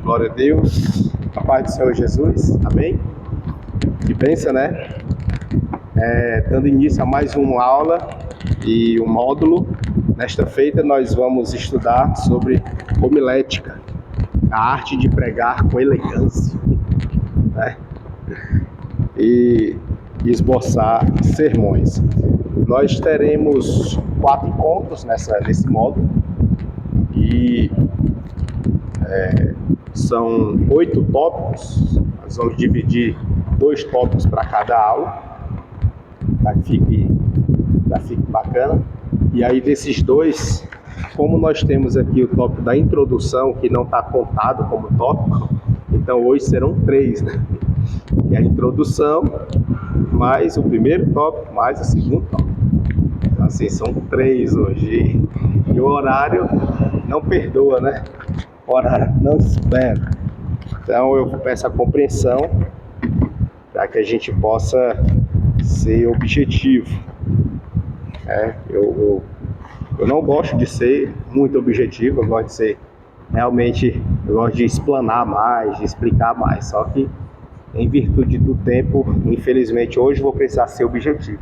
Glória a Deus, a paz do Senhor Jesus, amém? Que bênção, né? Dando início a mais uma aula e um módulo. Nesta feita nós vamos estudar sobre homilética, a arte de pregar com elegância, né? E esboçar sermões. Nós teremos 4 encontros nesse módulo e são 8 tópicos. Nós vamos dividir 2 tópicos para cada aula, para que fique bacana. E aí desses 2, como nós temos aqui o tópico da introdução, que não está contado como tópico, então hoje serão 3, né? E a introdução, mais o primeiro tópico, mais o segundo tópico. Então, assim, são 3 hoje. E o horário não perdoa, né? O horário não espera. Então eu peço a compreensão para que a gente possa ser objetivo. Eu não gosto de ser muito objetivo, eu gosto de ser eu gosto de explanar mais, de explicar mais. Só que em virtude do tempo, infelizmente hoje vou precisar ser objetivo.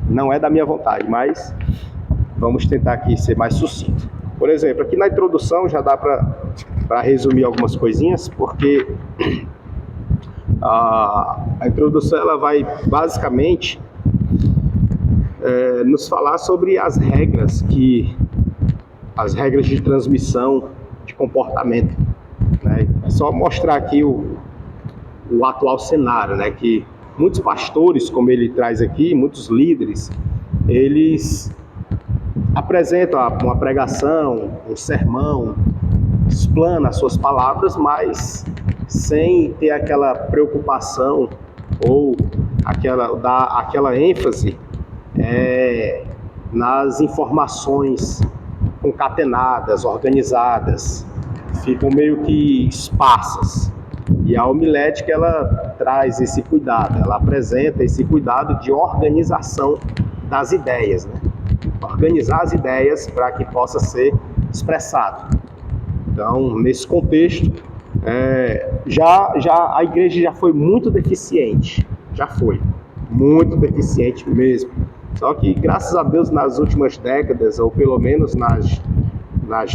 Não é da minha vontade, mas vamos tentar aqui ser mais sucinto. Por exemplo, aqui na introdução já dá para resumir algumas coisinhas, porque a introdução ela vai basicamente nos falar sobre as regras de transmissão de comportamento, né? É só mostrar aqui o atual cenário, né? Que muitos pastores, como ele traz aqui, muitos líderes, eles apresentam uma pregação, um sermão, explana as suas palavras, mas sem ter aquela preocupação ou dar aquela ênfase nas informações concatenadas, organizadas, ficam meio que esparsas. E a homilética, ela traz esse cuidado, ela apresenta esse cuidado de organização das ideias, né? Organizar as ideias para que possa ser expressado. Então, nesse contexto, a igreja já foi muito deficiente, já foi muito deficiente mesmo. Só que, graças a Deus, nas últimas décadas, ou pelo menos nas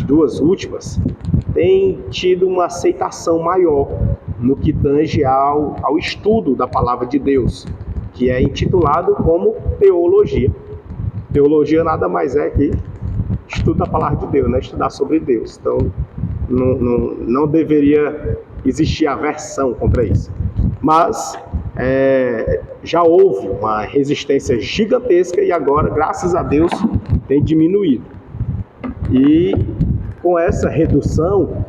2 últimas, tem tido uma aceitação maior no que tange ao estudo da palavra de Deus, que é intitulado como teologia. Teologia nada mais é que estudo da palavra de Deus, né? Estudar sobre Deus. Então, não deveria existir aversão contra isso. Mas já houve uma resistência gigantesca e agora, graças a Deus, tem diminuído. E com essa redução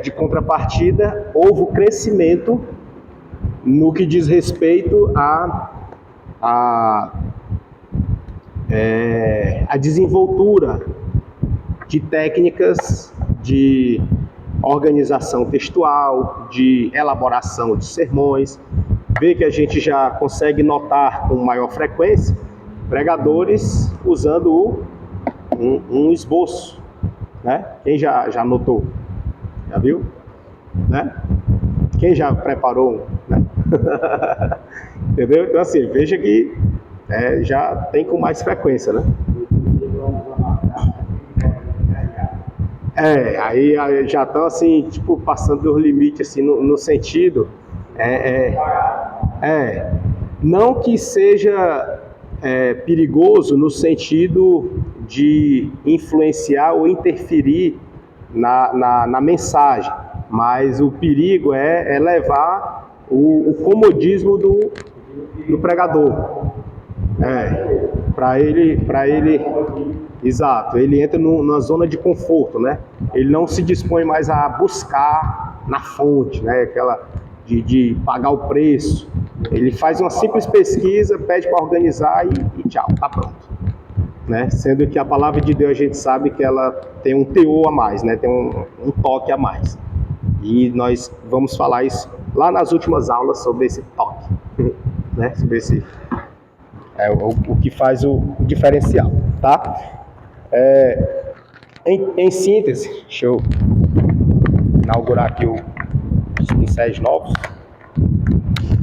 de contrapartida, houve o crescimento no que diz respeito à desenvoltura de técnicas de organização textual, de elaboração de sermões. Vê que a gente já consegue notar com maior frequência pregadores usando um esboço, né? Quem já notou? Já viu? Né? Quem já preparou? Né? Entendeu? Então assim, veja que já tem com mais frequência, né? Aí já estão assim, tipo, passando dos limites, assim, no sentido, não que seja perigoso no sentido de influenciar ou interferir na mensagem, mas o perigo é levar o comodismo do pregador, para ele, exato, ele entra na zona de conforto, né? Ele não se dispõe mais a buscar na fonte, né? Aquela de pagar o preço. Ele faz uma simples pesquisa, pede para organizar e tchau, tá pronto, né? Sendo que a palavra de Deus a gente sabe que ela tem um teor a mais, né? Tem um toque a mais. E nós vamos falar isso lá nas últimas aulas sobre esse toque, né? Sobre esse o que faz o diferencial, tá? Em síntese, deixa eu inaugurar aqui os pincéis novos.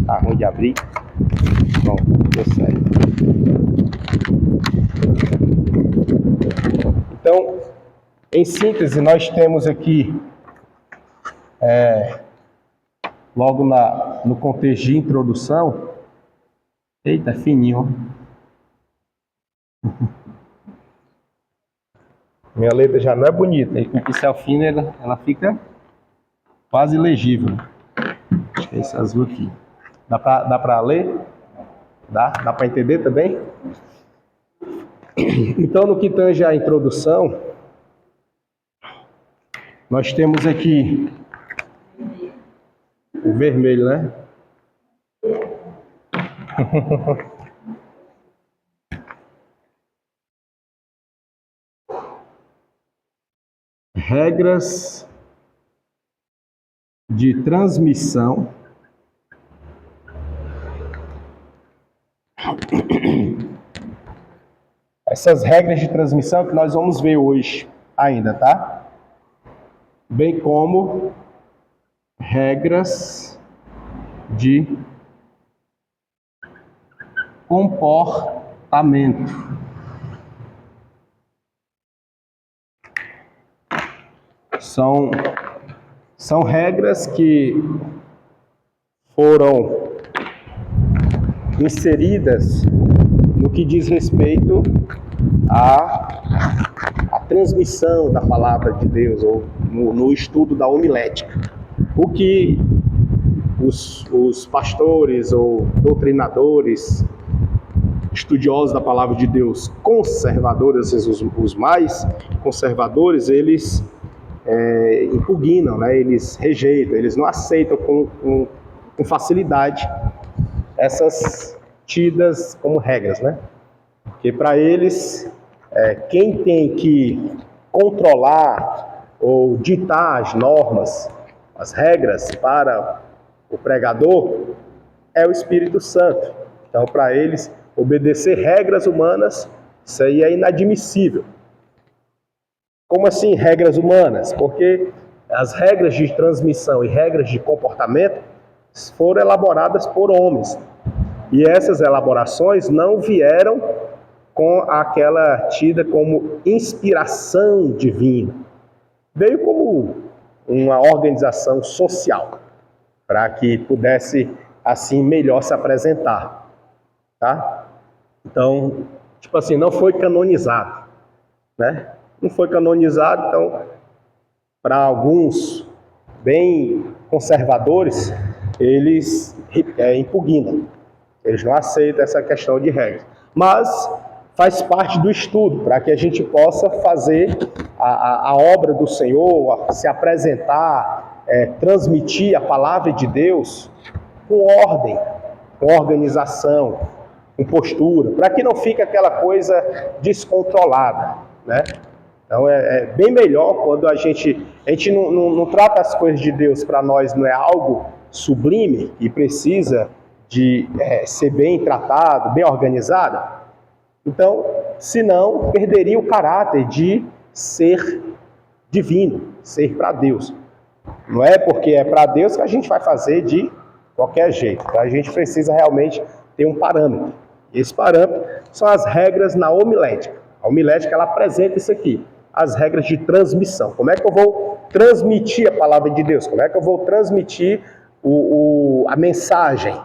Tá ruim de abrir. Pronto, deu certo. Então, em síntese, nós temos aqui, logo no contexto de introdução, eita, é fininho, ó. Minha letra já não é bonita, e com o pincel fino ela fica quase legível. Acho que é esse azul aqui. Dá pra ler? Dá pra entender também? Então, no que tange a introdução, nós temos aqui o vermelho, né? Regras de transmissão essas regras de transmissão que nós vamos ver hoje ainda, tá? Bem como regras de comportamento. São regras que foram inseridas no que diz respeito à transmissão da palavra de Deus, ou no estudo da homilética. O que os pastores ou doutrinadores, estudiosos da palavra de Deus, conservadores, os mais conservadores, eles impugnam, né? Eles rejeitam, eles não aceitam com facilidade essas tidas como regras, né? Porque para eles, quem tem que controlar ou ditar as normas, as regras para o pregador é o Espírito Santo. Então, para eles, obedecer regras humanas, isso aí é inadmissível. Como assim regras humanas? Porque as regras de transmissão e regras de comportamento foram elaboradas por homens. E essas elaborações não vieram com aquela tida como inspiração divina. Veio como uma organização social, para que pudesse, assim, melhor se apresentar. Tá? Então, tipo assim, não foi canonizado, né? Não foi canonizado, então, para alguns bem conservadores, eles impugnam. Eles não aceitam essa questão de regras. Mas faz parte do estudo, para que a gente possa fazer a obra do Senhor, se apresentar, transmitir a palavra de Deus com ordem, com organização, com postura, para que não fique aquela coisa descontrolada, né? Então é bem melhor quando a gente não trata as coisas de Deus, para nós não é algo sublime e precisa de ser bem tratado, bem organizado. Então, senão, perderia o caráter de ser divino, ser para Deus. Não é porque é para Deus que a gente vai fazer de qualquer jeito. Então, a gente precisa realmente ter um parâmetro. E esse parâmetro são as regras na homilética. A homilética, ela apresenta isso aqui, as regras de transmissão. Como é que eu vou transmitir a palavra de Deus? Como é que eu vou transmitir a mensagem?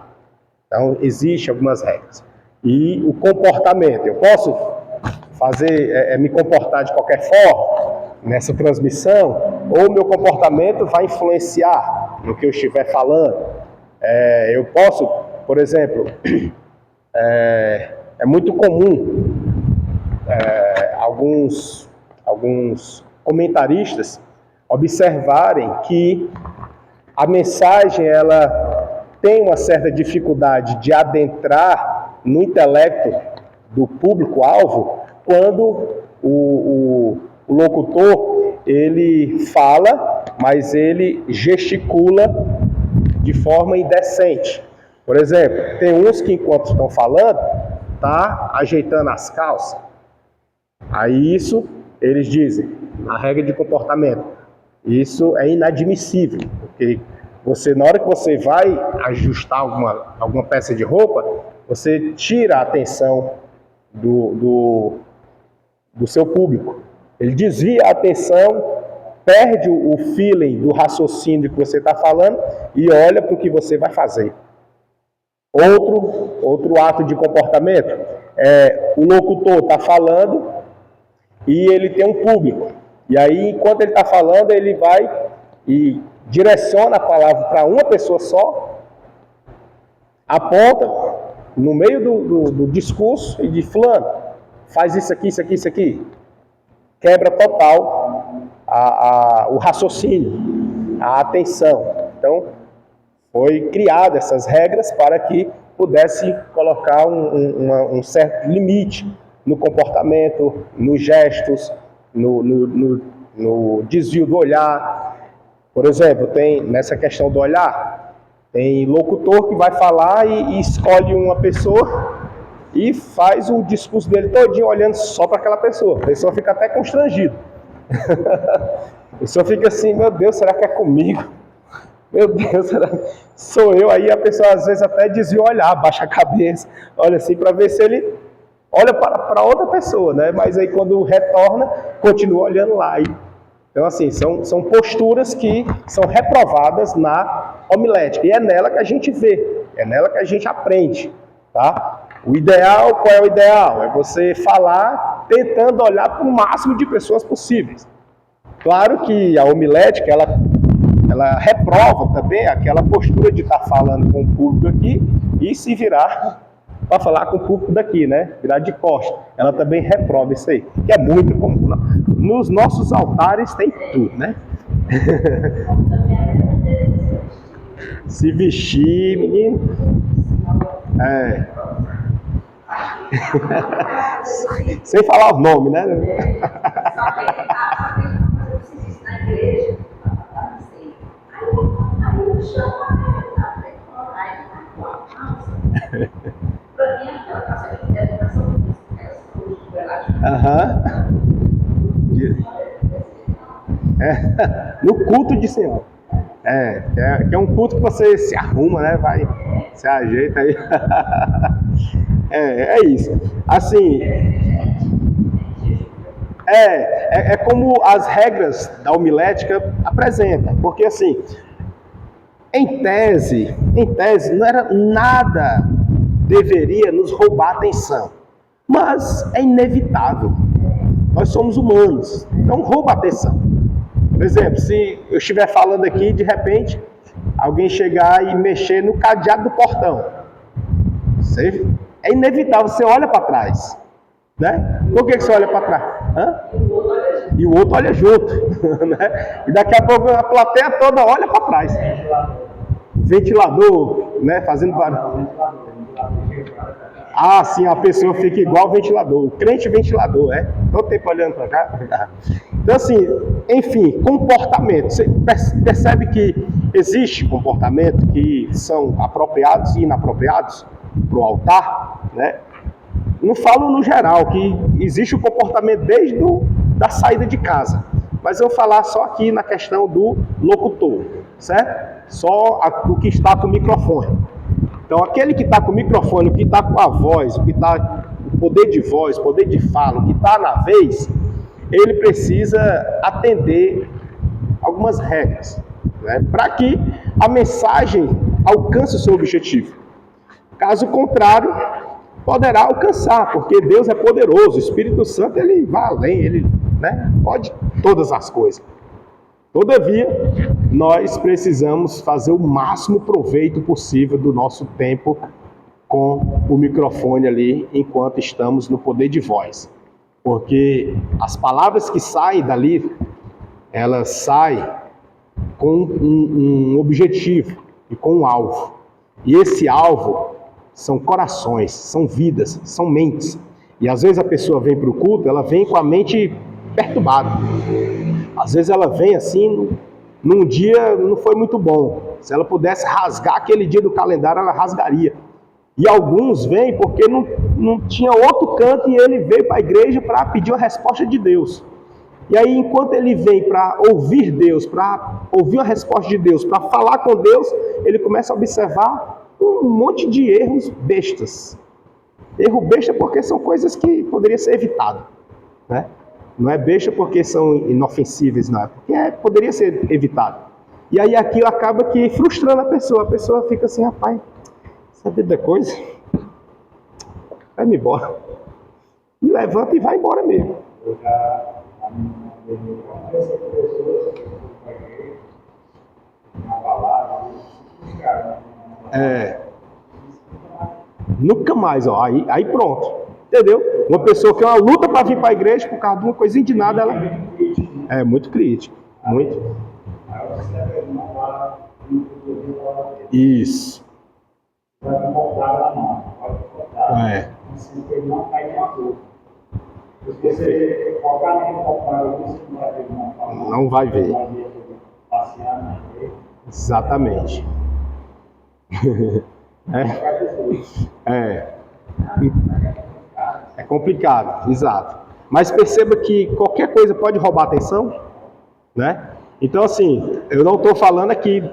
Então, existem algumas regras. E o comportamento, eu posso me comportar de qualquer forma nessa transmissão, ou o meu comportamento vai influenciar no que eu estiver falando. Eu posso, por exemplo, é muito comum alguns comentaristas observarem que a mensagem, ela tem uma certa dificuldade de adentrar no intelecto do público-alvo quando o locutor, ele fala, mas ele gesticula de forma indecente. Por exemplo, tem uns que enquanto estão falando, tá ajeitando as calças. Aí isso, eles dizem, a regra de comportamento, Isso é inadmissível, porque na hora que você vai ajustar alguma peça de roupa, você tira a atenção do seu público. Ele desvia a atenção, perde o feeling do raciocínio que você está falando e olha para o que você vai fazer. Outro ato de comportamento é o locutor está falando e ele tem um público. E aí, enquanto ele está falando, ele vai e direciona a palavra para uma pessoa só, aponta no meio do discurso e diz: fulano, faz isso aqui, isso aqui, isso aqui. Quebra total o raciocínio, a atenção. Então, foi criada essas regras para que pudesse colocar um certo limite no comportamento, nos gestos, no desvio do olhar. Por exemplo, tem nessa questão do olhar, tem locutor que vai falar e escolhe uma pessoa e faz o discurso dele todinho olhando só para aquela pessoa. A pessoa fica até constrangido. A pessoa fica assim: meu Deus, será que é comigo? Meu Deus, será que sou eu? Aí a pessoa às vezes até desvia o olhar, baixa a cabeça, olha assim para ver se ele olha para outra pessoa, né? Mas aí quando retorna, continua olhando lá. Então assim, são posturas que são reprovadas na homilética. E é nela que a gente vê, é nela que a gente aprende, tá? O ideal, qual é o ideal? É você falar tentando olhar para o máximo de pessoas possíveis. Claro que a homilética, ela reprova também aquela postura de estar falando com o público aqui e se virar para falar com o público daqui, né? Virar de costas. Ela também reprova isso aí, que é muito comum. Nos nossos altares tem tudo, né? Se vestir, menino. Sem falar o nome, né? No culto de Senhor. Que é um culto que você se arruma, né? Vai, se ajeita aí. É isso. Assim, é como as regras da homilética apresentam. Porque assim, em tese, não era nada deveria nos roubar a atenção. Mas é inevitável. Nós somos humanos, então rouba a atenção. Por exemplo, se eu estiver falando aqui, de repente, alguém chegar e mexer no cadeado do portão. É inevitável, você olha para trás. Né? Por que você olha para trás? E o outro olha junto. Né? E daqui a pouco a plateia toda olha para trás. Ventilador, né? Fazendo barulho. Ah, sim, a pessoa fica igual ventilador. O crente ventilador, todo tempo olhando para cá. Então, assim, enfim, comportamento. Você percebe que existe comportamento que são apropriados e inapropriados para o altar, né? Não falo no geral, que existe o comportamento desde da saída de casa. Mas eu vou falar só aqui na questão do locutor, certo? Só o que está com o microfone. Então, aquele que está com o microfone, o que está com a voz, o que está com o poder de voz, poder de fala, o que está na vez, ele precisa atender algumas regras, né, para que a mensagem alcance o seu objetivo. Caso contrário, poderá alcançar, porque Deus é poderoso, o Espírito Santo ele vai além, ele, né, pode todas as coisas. Todavia, nós precisamos fazer o máximo proveito possível do nosso tempo com o microfone ali, enquanto estamos no poder de voz. Porque as palavras que saem dali, elas saem com um objetivo e com um alvo. E esse alvo são corações, são vidas, são mentes. E às vezes a pessoa vem para o culto, ela vem com a mente perturbada. Às vezes ela vem assim, num dia não foi muito bom. Se ela pudesse rasgar aquele dia do calendário, ela rasgaria. E alguns vêm porque não tinha outro canto e ele veio para a igreja para pedir uma resposta de Deus. E aí, enquanto ele vem para ouvir Deus, para ouvir a resposta de Deus, para falar com Deus, ele começa a observar um monte de erros bestas. Erro besta porque são coisas que poderiam ser evitadas, né? Não é besta porque são inofensíveis, não. Porque poderia ser evitado. E aí aquilo acaba que frustrando a pessoa fica assim, rapaz, sabe da coisa? Vai-me embora. E levanta e vai embora mesmo. Nunca mais, ó. Aí pronto. Entendeu? Uma pessoa que é uma luta para vir para a igreja por causa de uma coisinha de nada, ela é muito crítica. Muito. Isso. É. Não vai ver. Exatamente. É complicado, exato. Mas perceba que qualquer coisa pode roubar a atenção, né? Então, assim, eu não estou falando aqui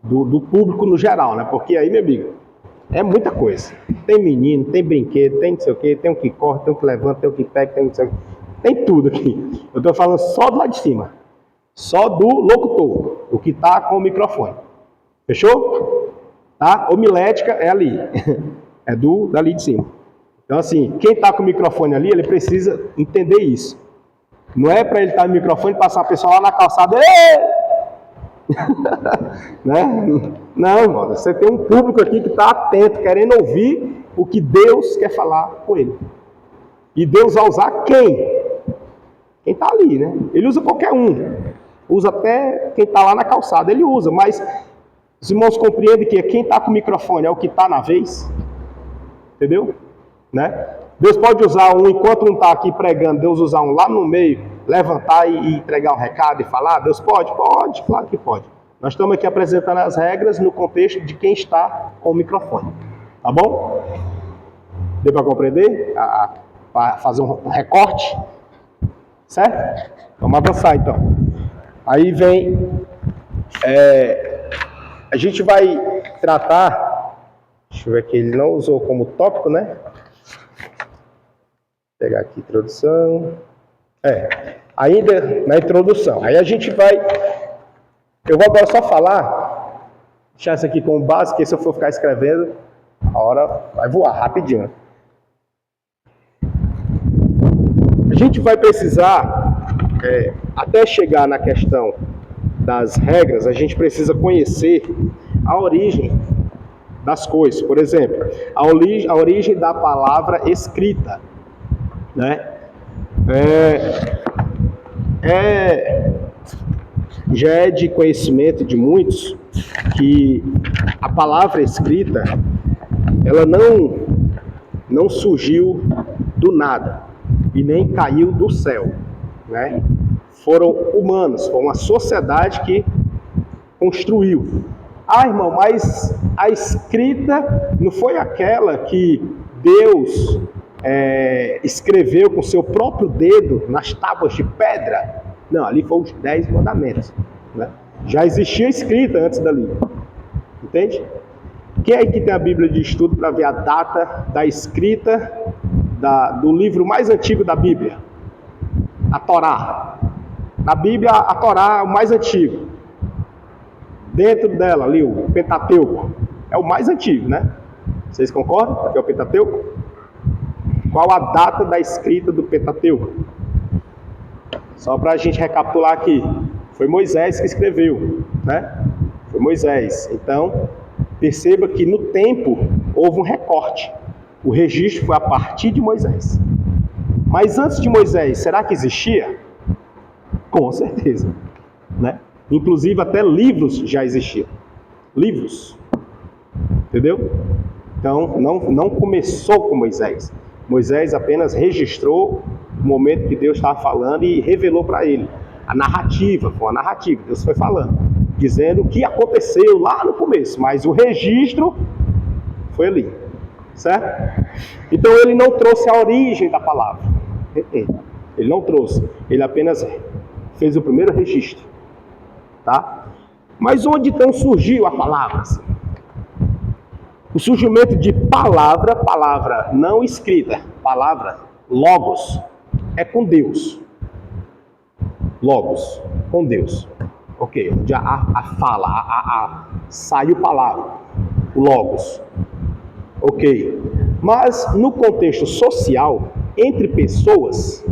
do público no geral, né? Porque aí, meu amigo, é muita coisa. Tem menino, tem brinquedo, tem não sei o quê, tem o que corre, tem o que levanta, tem o que pega, tem não sei o quê. Tem tudo aqui. Eu estou falando só do lado de cima. Só do locutor, o que está com o microfone. Fechou? Tá? Homilética é ali. É dali de cima. Então, assim, quem está com o microfone ali, ele precisa entender isso. Não é para ele estar no microfone e passar a pessoa lá na calçada. Né? Não, irmão, você tem um público aqui que está atento, querendo ouvir o que Deus quer falar com ele. E Deus vai usar quem? Quem está ali, né? Ele usa qualquer um. Usa até quem está lá na calçada, ele usa. Mas os irmãos compreendem que quem está com o microfone é o que está na vez. Entendeu? Né? Deus pode usar um enquanto um está aqui pregando, Deus usar um lá no meio, levantar e entregar um recado e falar. Deus pode? Pode, claro que pode. Nós estamos aqui apresentando as regras no contexto de quem está com o microfone. Tá bom? Deu para compreender? Para fazer um recorte? Certo? Vamos avançar então. Aí vem... a gente vai tratar... Deixa eu ver aqui, ele não usou como tópico, né? Vou pegar aqui introdução. Ainda na introdução. Aí a gente vai... Eu vou agora só falar, deixar isso aqui como base, porque se eu for ficar escrevendo, a hora vai voar rapidinho. A gente vai precisar, até chegar na questão das regras, a gente precisa conhecer a origem das coisas. Por exemplo, a origem da palavra escrita, né? Já é de conhecimento de muitos que a palavra escrita, ela não surgiu do nada e nem caiu do céu, né? Foram humanos, foi uma sociedade que construiu. Ah, irmão, mas a escrita não foi aquela que Deus escreveu com seu próprio dedo nas tábuas de pedra? Não, ali foram os 10 mandamentos, né? Já existia escrita antes dali. Entende? Quem aí que tem a Bíblia de estudo para ver a data da escrita do livro mais antigo da Bíblia? A Torá. Na Bíblia, a Torá é o mais antigo. Dentro dela, ali, o Pentateuco. É o mais antigo, né? Vocês concordam que é o Pentateuco? Qual a data da escrita do Pentateuco? Só para a gente recapitular aqui. Foi Moisés que escreveu, né? Foi Moisés. Então, perceba que no tempo houve um recorte. O registro foi a partir de Moisés. Mas antes de Moisés, será que existia? Com certeza, né? Inclusive até livros já existiam. Livros. Entendeu? Então, não começou com Moisés. Moisés apenas registrou o momento que Deus estava falando e revelou para ele. A narrativa, foi uma narrativa, Deus foi falando, dizendo o que aconteceu lá no começo, mas o registro foi ali, certo? Então ele não trouxe a origem da palavra, ele não trouxe, ele apenas fez o primeiro registro, tá? Mas onde então surgiu a palavra? Assim? O surgimento de palavra não escrita, palavra, logos, é com Deus. Logos, com Deus. Ok, onde a fala, saiu palavra, o logos. Ok, mas no contexto social, entre pessoas,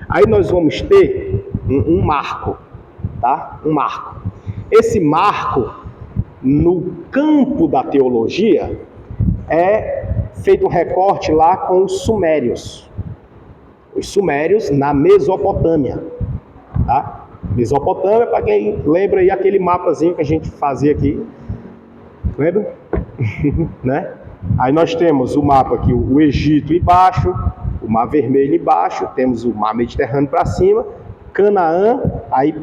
aí nós vamos ter um marco, tá? Um marco. Esse marco, no campo da teologia, é feito um recorte lá com os sumérios. Os sumérios na Mesopotâmia, tá? Mesopotâmia, para quem lembra aí aquele mapazinho que a gente fazia aqui, lembra? Né? Aí nós temos o mapa aqui, o Egito embaixo, o Mar Vermelho embaixo, temos o Mar Mediterrâneo para cima, Canaã, aí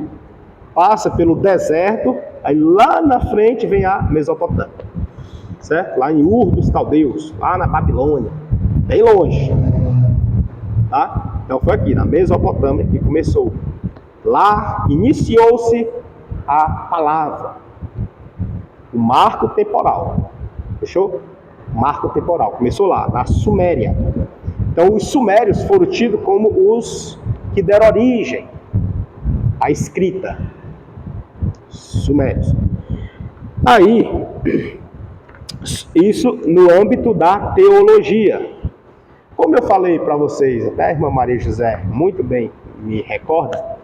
passa pelo deserto, aí lá na frente vem a Mesopotâmia, certo? Lá em Ur dos Caldeus, lá na Babilônia, bem longe, tá? Então foi aqui, na Mesopotâmia, que começou. Lá iniciou-se a palavra, o marco temporal, fechou? Marco temporal, começou lá, na Suméria. Então os sumérios foram tidos como os que deram origem à escrita. Sumérios. Aí, isso no âmbito da teologia. Como eu falei para vocês, até a irmã Maria José muito bem me recorda,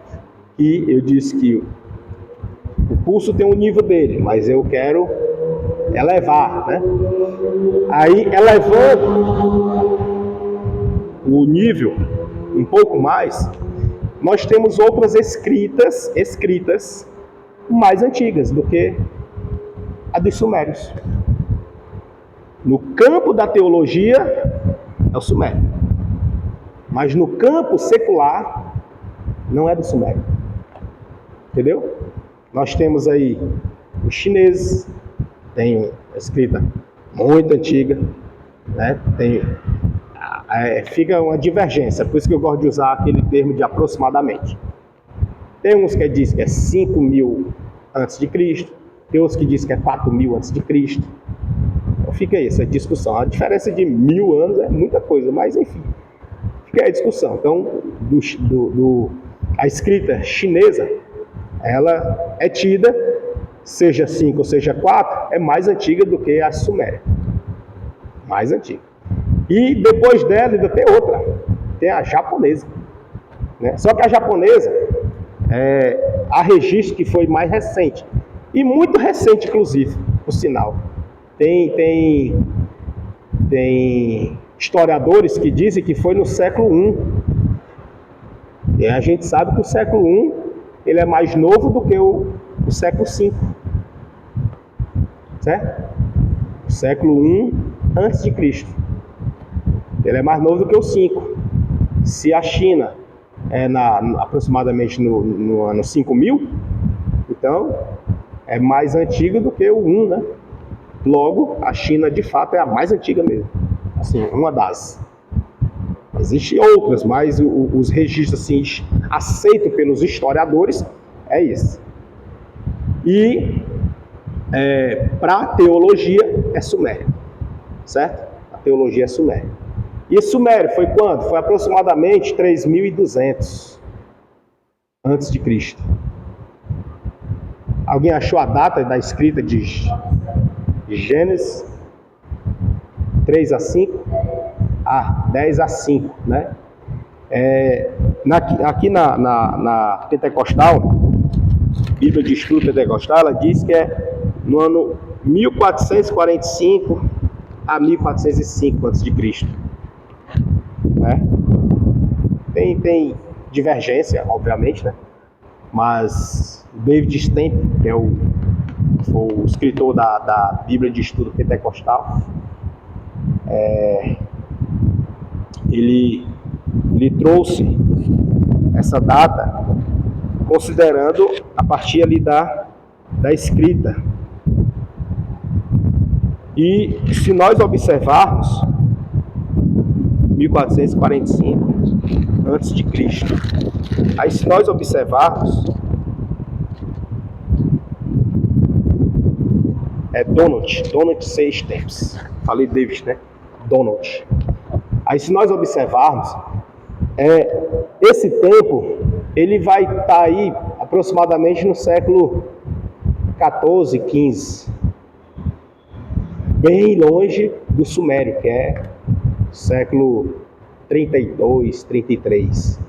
que eu disse que o curso tem um nível dele, mas eu quero elevar, né? Aí, elevando o nível um pouco mais, nós temos outras escritas mais antigas do que a dos sumérios. No campo da teologia é o sumério, mas no campo secular não é do sumério, entendeu? Nós temos aí os chineses, tem escrita muito antiga, né? Fica uma divergência, por isso que eu gosto de usar aquele termo de aproximadamente. Tem uns que dizem que é 5.000 a.C., tem outros que dizem que é 4.000 a.C. Então fica aí essa discussão. A diferença de 1.000 anos é muita coisa, mas enfim, fica aí a discussão. Então, a escrita chinesa, ela é tida, seja 5 ou seja 4, é mais antiga do que a suméria. Mais antiga. E depois dela ainda tem outra, tem a japonesa, né? Só que a japonesa, há registro que foi mais recente, e muito recente inclusive, por sinal. Tem historiadores que dizem que foi no século I. E a gente sabe que o século I ele é mais novo do que o século V. Certo? O século I antes de Cristo. Ele é mais novo do que o 5. Se a China é aproximadamente no ano 5.000, então é mais antiga do que o 1, né? Logo, a China de fato é a mais antiga mesmo. Assim, uma das. Existem outras, mas os registros assim, aceitos pelos historiadores é esse. E para a teologia é Suméria, certo? A teologia é Suméria. E Sumério foi quando? Foi aproximadamente 3.200 antes de Cristo. Alguém achou a data da escrita de Gênesis 3:5? 10:5, né? Aqui na Pentecostal, Bíblia de Estudo Pentecostal, ela diz que é no ano 1445 a 1405 a.C. Né? Tem divergência, obviamente, né? Mas David Stamp, que é o escritor da Bíblia de Estudo Pentecostal, ele trouxe essa data considerando a partir ali da escrita. E se nós observarmos 1445 antes de Cristo. Aí se nós observarmos, Donald Sessions, falei Davis, né? Donald. Aí se nós observarmos, esse tempo, ele vai estar aí aproximadamente no século 14, 15, bem longe do Sumério, que é século 32, 33.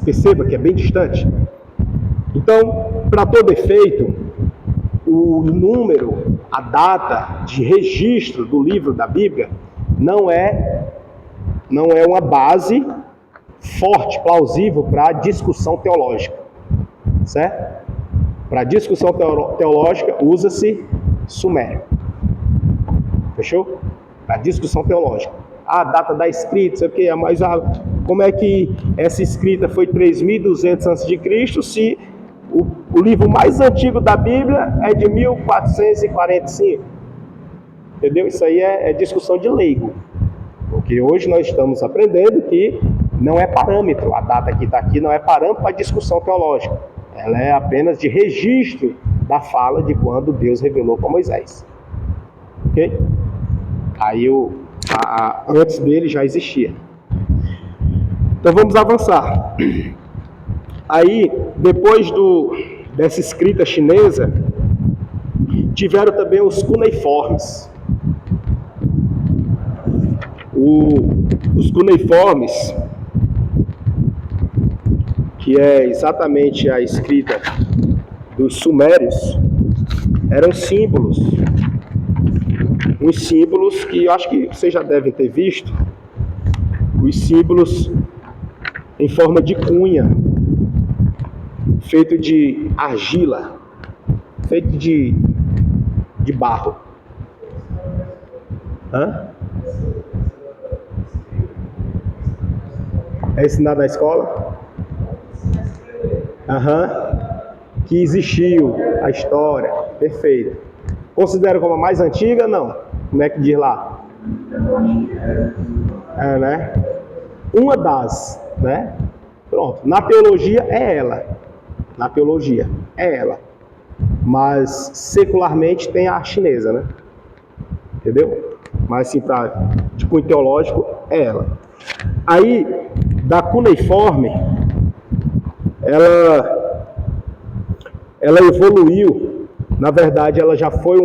Perceba que é bem distante. Então, para todo efeito, o número, a data de registro do livro da Bíblia não é uma base forte, plausível para discussão teológica, certo? Para discussão teológica usa-se Sumério, fechou? Para discussão teológica. A data da escrita, sei o que, mas como é que essa escrita foi 3.200 a.C. se o livro mais antigo da Bíblia é de 1445? Entendeu? Isso aí é discussão de leigo. Porque hoje nós estamos aprendendo que não é parâmetro, a data que está aqui não é parâmetro para discussão teológica. Ela é apenas de registro da fala de quando Deus revelou para Moisés. Ok? Aí antes dele já existia. Então vamos avançar. Aí, depois dessa escrita chinesa, tiveram também os cuneiformes. Os cuneiformes, que é exatamente a escrita dos sumérios, eram símbolos. Uns símbolos que eu acho que vocês já devem ter visto. Os símbolos em forma de cunha, feito de argila, feito de barro. É ensinado na escola? Que existiu a história, perfeito. Considera como a mais antiga? Não. Como é que diz lá? Né? Uma das, né? Pronto. Na teologia é ela. Na teologia é ela. Mas secularmente tem a chinesa, né? Entendeu? Mas assim, de cunho teológico é ela. Aí, da cuneiforme, ela evoluiu. Na verdade, ela já foi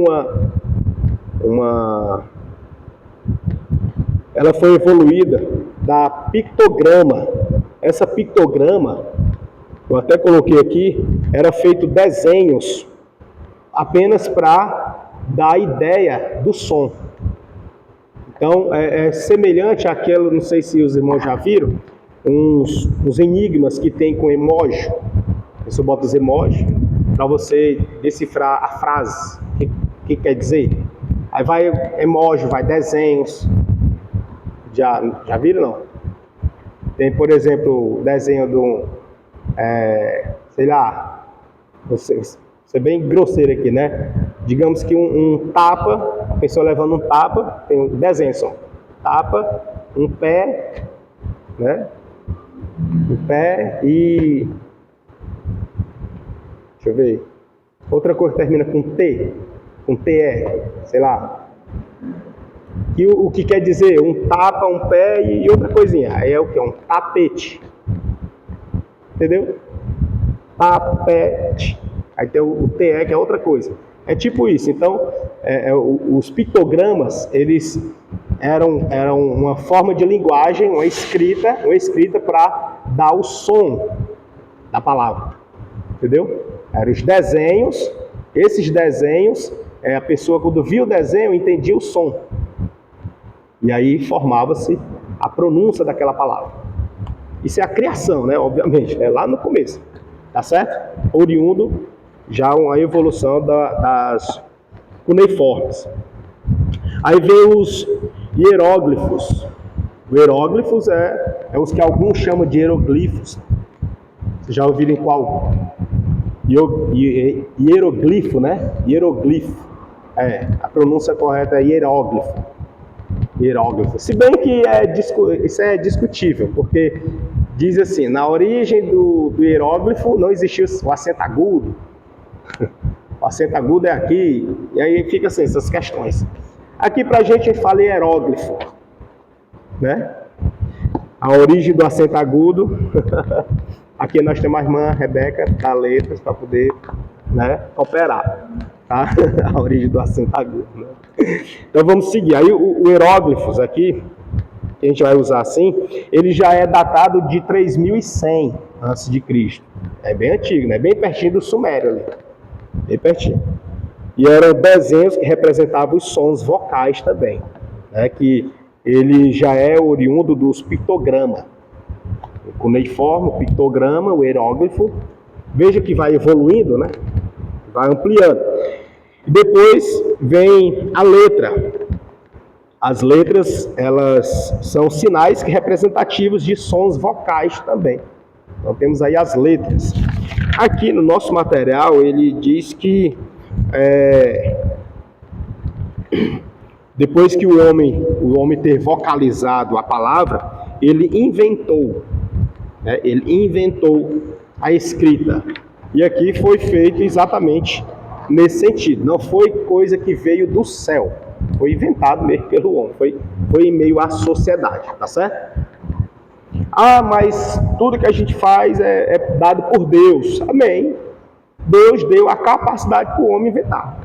ela foi evoluída da pictograma. Essa pictograma, eu até coloquei aqui, era feito desenhos apenas para dar a ideia do som. Então, é semelhante àquilo, não sei se os irmãos já viram, uns enigmas que tem com emoji. Você bota os emojis para você decifrar a frase, o que quer dizer. Aí vai emoji, vai desenhos. Já viram, não? Tem, por exemplo, o desenho do, sei lá, você é bem grosseiro aqui, né? Digamos que um tapa, a pessoa levando um tapa, tem um desenho só. Tapa, um pé, né? Um pé e... Deixa eu ver. Outra coisa termina com T, com TE, sei lá. E o que quer dizer? Um tapa, um pé e outra coisinha. Aí é o que? Um tapete. Entendeu? Tapete. Aí tem o TE, que é outra coisa. É tipo isso. Então, os pictogramas, eles eram uma forma de linguagem, uma escrita para dar o som da palavra. Entendeu? Eram os desenhos. Esses desenhos, a pessoa, quando via o desenho, entendia o som. E aí formava-se a pronúncia daquela palavra. Isso é a criação, né? Obviamente, é lá no começo. Tá certo? Oriundo, já uma evolução das cuneiformes. Aí vem os hieróglifos. Os hieróglifos é os que alguns chamam de hieroglifos. Vocês já ouviram em qual? Hieroglifo, né? Hieroglifo. A pronúncia correta é hieróglifo. hieróglifo. Se bem que isso é discutível, porque diz assim, na origem do hieróglifo não existiu o acento agudo. O acento agudo é aqui, e aí fica assim, essas questões. Aqui pra gente fala hieróglifo, né? A origem do acento agudo. Aqui nós temos a irmã Rebeca da Letras para poder, né, cooperar, tá? A origem do acento agudo, né? Então vamos seguir. Aí o hieróglifos aqui, que a gente vai usar assim, ele já é datado de 3100 a.C. É bem antigo, né? Bem pertinho do Sumério ali. Bem pertinho. E eram desenhos que representavam os sons vocais também, né? Que ele já é oriundo dos pictogramas. O cuneiforme, o pictograma, o hieróglifo. Veja que vai evoluindo, né? Vai ampliando. E depois vem a letra. As letras, elas são sinais representativos de sons vocais também. Então temos aí as letras. Aqui no nosso material, ele diz que depois que o homem ter vocalizado a palavra, ele inventou a escrita. E aqui foi feito exatamente nesse sentido. Não foi coisa que veio do céu. Foi inventado mesmo pelo homem. Foi em meio à sociedade, tá certo? Ah, mas tudo que a gente faz é dado por Deus. Amém. Deus deu a capacidade para o homem inventar.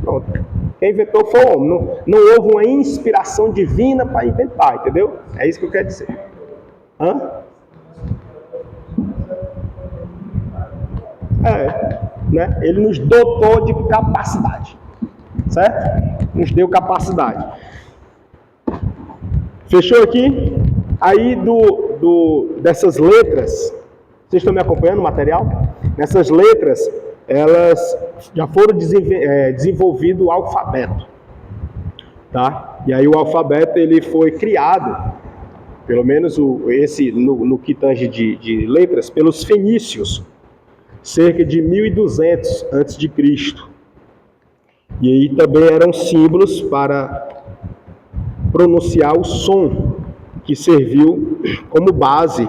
Pronto. Quem inventou foi o homem. Não houve uma inspiração divina para inventar, entendeu? É isso que eu quero dizer. Né? Ele nos dotou de capacidade. Certo? Nos deu capacidade. Fechou aqui? Aí dessas letras, vocês estão me acompanhando o material? Nessas letras, elas já foram desenvolvido o alfabeto, tá? E aí o alfabeto ele foi criado, pelo menos no que tange de letras, pelos fenícios, cerca de 1200 a.C. E aí também eram símbolos para pronunciar o som, que serviu como base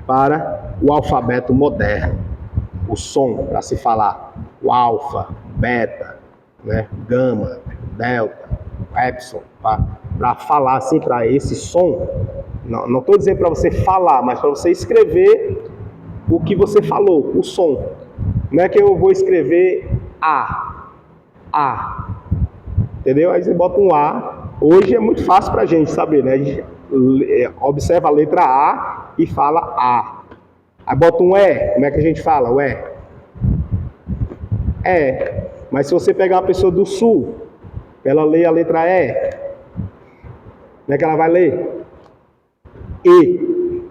para o alfabeto moderno. O som, para se falar o alfa, beta, né, gama, delta, epsilon, para falar assim, para esse som. Não estou dizendo para você falar, mas para você escrever o que você falou, o som. Não é que eu vou escrever A. Entendeu? Aí você bota um A. Hoje é muito fácil para a gente saber, né? A gente observa a letra A e fala A. Aí bota um E. Como é que a gente fala? O E. Mas se você pegar uma pessoa do sul, ela lê a letra E, como é que ela vai ler? E.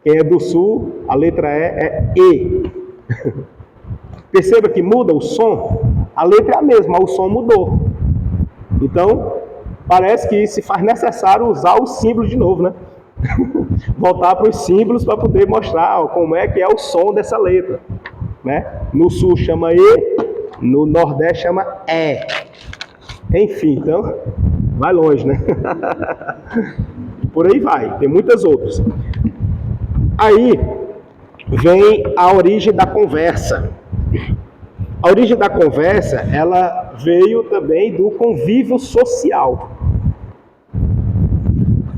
Quem é do sul, a letra E. Perceba que muda o som. A letra é a mesma, mas o som mudou. Então, parece que se faz necessário usar os símbolos de novo, né? Voltar para os símbolos para poder mostrar como é que é o som dessa letra, né? No sul chama E, no nordeste chama E. Enfim, então, vai longe, né? Por aí vai, tem muitas outras. Aí vem a origem da conversa. A origem da conversa, ela veio também do convívio social.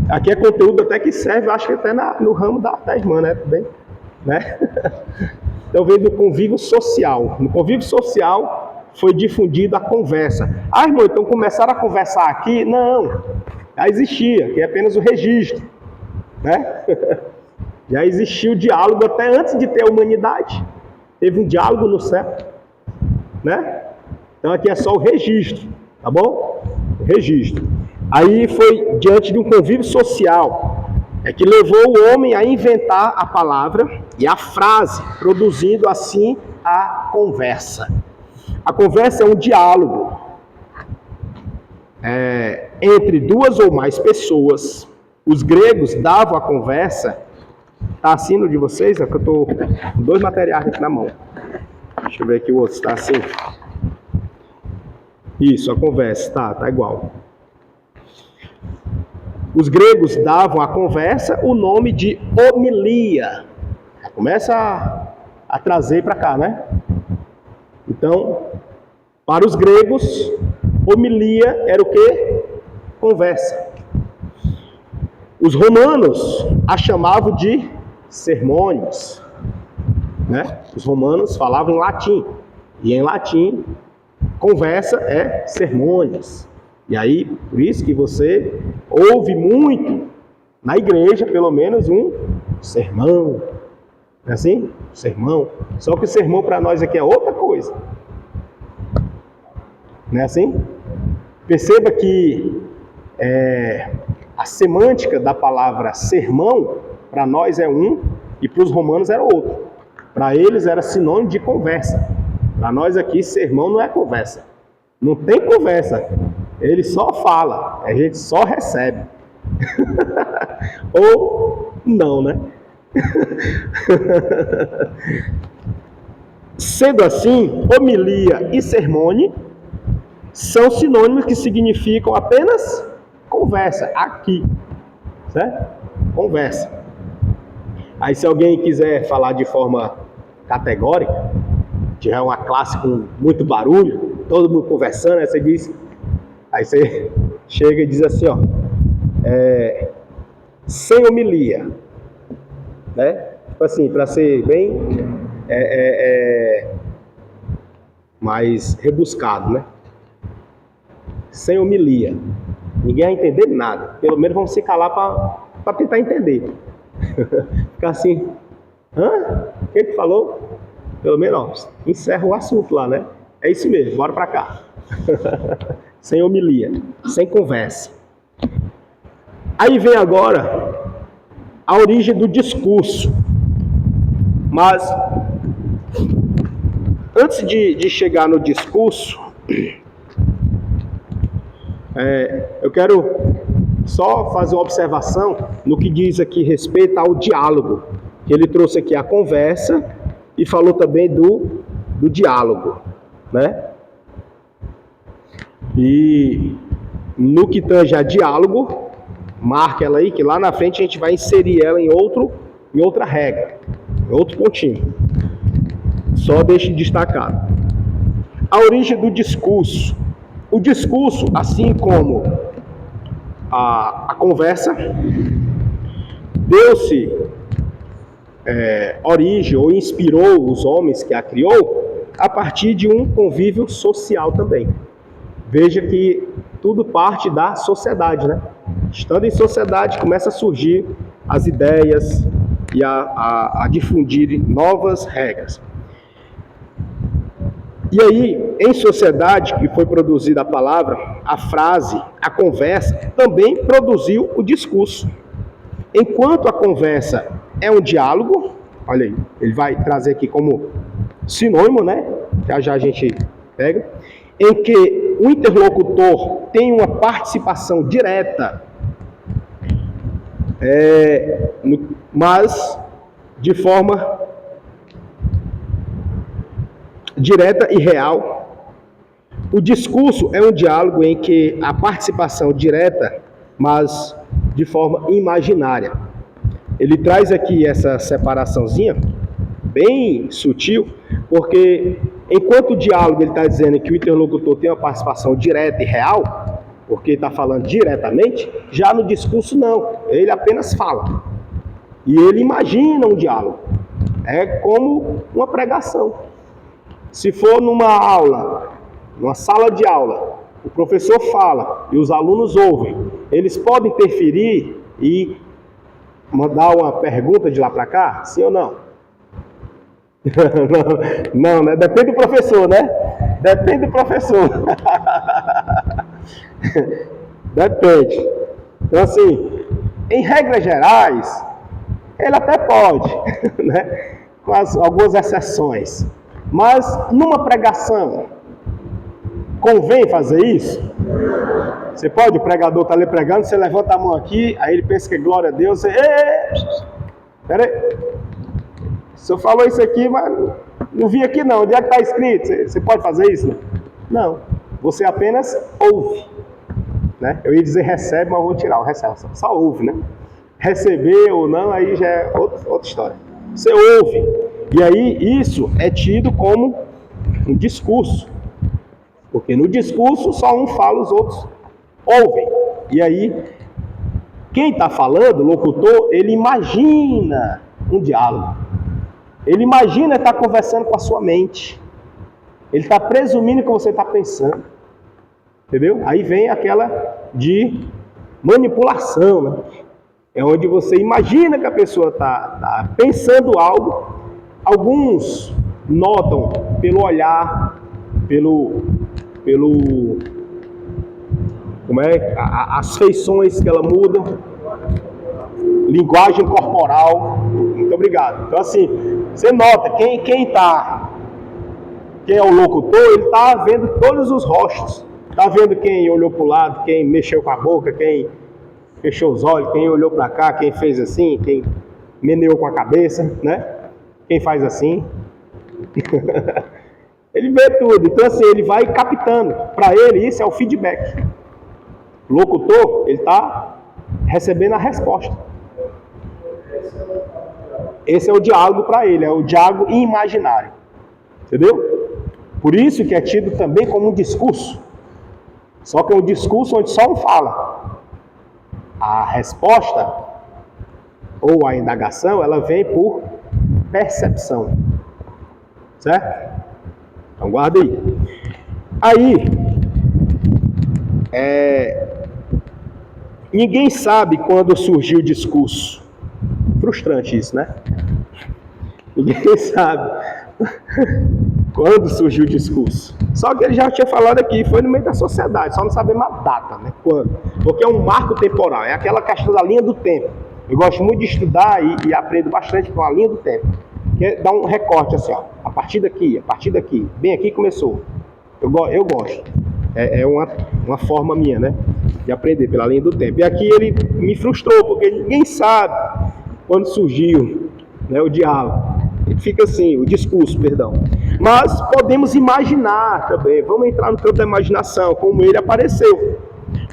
Aqui é conteúdo até que serve, acho que até no ramo da irmã, né? Bem, né? Então veio do convívio social. No convívio social foi difundida a conversa. Ah, irmão, então começaram a conversar aqui? Não, já existia, que é apenas o registro, né? Já existia o diálogo até antes de ter a humanidade. Teve um diálogo no céu, né? Então aqui é só o registro, tá bom? O registro. Aí foi diante de um convívio social, que levou o homem a inventar a palavra e a frase, produzindo assim a conversa. A conversa é um diálogo entre duas ou mais pessoas. Os gregos davam a conversa. Está assim no de vocês? É que eu estou com dois materiais aqui na mão. Deixa eu ver aqui o outro. Está assim? Isso, a conversa. Tá igual. Os gregos davam à conversa o nome de homilia. Começa a trazer para cá, né? Então, para os gregos, homilia era o quê? Conversa. Os romanos a chamavam de sermões, né? Os romanos falavam em latim. E em latim, conversa é sermões. E aí, por isso que você ouve muito na igreja, pelo menos um sermão. Não é assim? Sermão. Só que o sermão para nós aqui é outra coisa. Não é assim? Perceba que a semântica da palavra sermão, para nós é um, e para os romanos era outro. Para eles era sinônimo de conversa. Para nós aqui, sermão não é conversa. Não tem conversa. Ele só fala, a gente só recebe. Ou não, né? Sendo assim, homilia e sermone são sinônimos que significam apenas conversa, aqui, certo? Conversa. Aí se alguém quiser falar de forma categórica, tiver uma classe com muito barulho, todo mundo conversando, aí você chega e diz assim, ó, sem homilia, né? Tipo assim, para ser bem mais rebuscado, né? Sem homilia. Ninguém vai entender nada. Pelo menos vamos se calar para tentar entender. Ficar assim, hã? O que ele falou? Pelo menos, ó, encerra o assunto lá, né? É isso mesmo, bora para cá. Sem homilia, sem conversa. Aí vem agora a origem do discurso. Mas, antes de chegar no discurso, eu quero só fazer uma observação no que diz aqui respeito ao diálogo. Ele trouxe aqui a conversa e falou também do diálogo, né? E no que tange a diálogo, marca ela aí, que lá na frente a gente vai inserir ela em outra regra, em outro pontinho. Só deixe destacado. A origem do discurso. O discurso, assim como a conversa, deu-se origem ou inspirou os homens que a criou a partir de um convívio social também. Veja que tudo parte da sociedade, né? Estando em sociedade, começa a surgir as ideias e a difundir novas regras. E aí, em sociedade que foi produzida a palavra, a frase, a conversa, também produziu o discurso. Enquanto a conversa é um diálogo, olha aí, ele vai trazer aqui como sinônimo, né? Já a gente pega, em que o interlocutor tem uma participação direta, mas de forma direta e real. O discurso é um diálogo em que a participação direta, mas de forma imaginária. Ele traz aqui essa separaçãozinha, bem sutil, porque enquanto o diálogo ele está dizendo que o interlocutor tem uma participação direta e real, porque está falando diretamente, já no discurso não, ele apenas fala. E ele imagina um diálogo. É como uma pregação. Se for numa aula, numa sala de aula, o professor fala e os alunos ouvem, eles podem interferir e mandar uma pergunta de lá para cá? Sim ou não? Não, né? Depende do professor, né? Depende do professor. Depende. Então, assim, em regras gerais, ele até pode, né? Com algumas exceções. Mas, numa pregação, convém fazer isso? Você pode, o pregador está ali pregando, você levanta a mão aqui, aí ele pensa que é glória a Deus, você... Peraí, o senhor falou isso aqui, mas não vi aqui não, onde é que está escrito? Você pode fazer isso? Não, você apenas ouve. né? Eu ia dizer recebe, mas vou tirar o recebe, só ouve, né? Receber ou não, aí já é outra história. Você ouve, e aí isso é tido como um discurso, porque no discurso só um fala, os outros ouvem. E aí, quem está falando, o locutor, ele imagina um diálogo. Ele imagina estar conversando com a sua mente. Ele está presumindo que você está pensando. Entendeu? Aí vem aquela de manipulação, né? É onde você imagina que a pessoa está pensando algo. Alguns notam pelo olhar, pelo como é, as feições que ela muda, linguagem corporal. Muito obrigado. Então assim, você nota quem é o locutor, ele está vendo todos os rostos. Está vendo quem olhou para o lado, quem mexeu com a boca, quem fechou os olhos, quem olhou para cá, quem fez assim, quem meneou com a cabeça, né? Quem faz assim. Ele vê tudo. Então assim, ele vai captando. Para ele, isso é o feedback. O locutor, ele está recebendo a resposta. Esse é o diálogo para ele, é o diálogo imaginário. Entendeu? Por isso que é tido também como um discurso. Só que é um discurso onde só um fala. A resposta, ou a indagação, ela vem por percepção. Certo? Então guarda aí. Aí, ninguém sabe quando surgiu o discurso. Frustrante isso, né? Ninguém sabe quando surgiu o discurso. Só que ele já tinha falado aqui, foi no meio da sociedade, só não sabemos a data, né? Quando. Porque é um marco temporal, é aquela questão da linha do tempo. Eu gosto muito de estudar e aprendo bastante com a linha do tempo. Que é dar um recorte assim, ó, a partir daqui, bem aqui começou. Eu gosto. É uma forma minha, né? De aprender pela linha do tempo. E aqui ele me frustrou, porque ninguém sabe quando surgiu, né, o diálogo. Fica assim, o discurso, perdão. Mas podemos imaginar também, vamos entrar no campo da imaginação, como ele apareceu.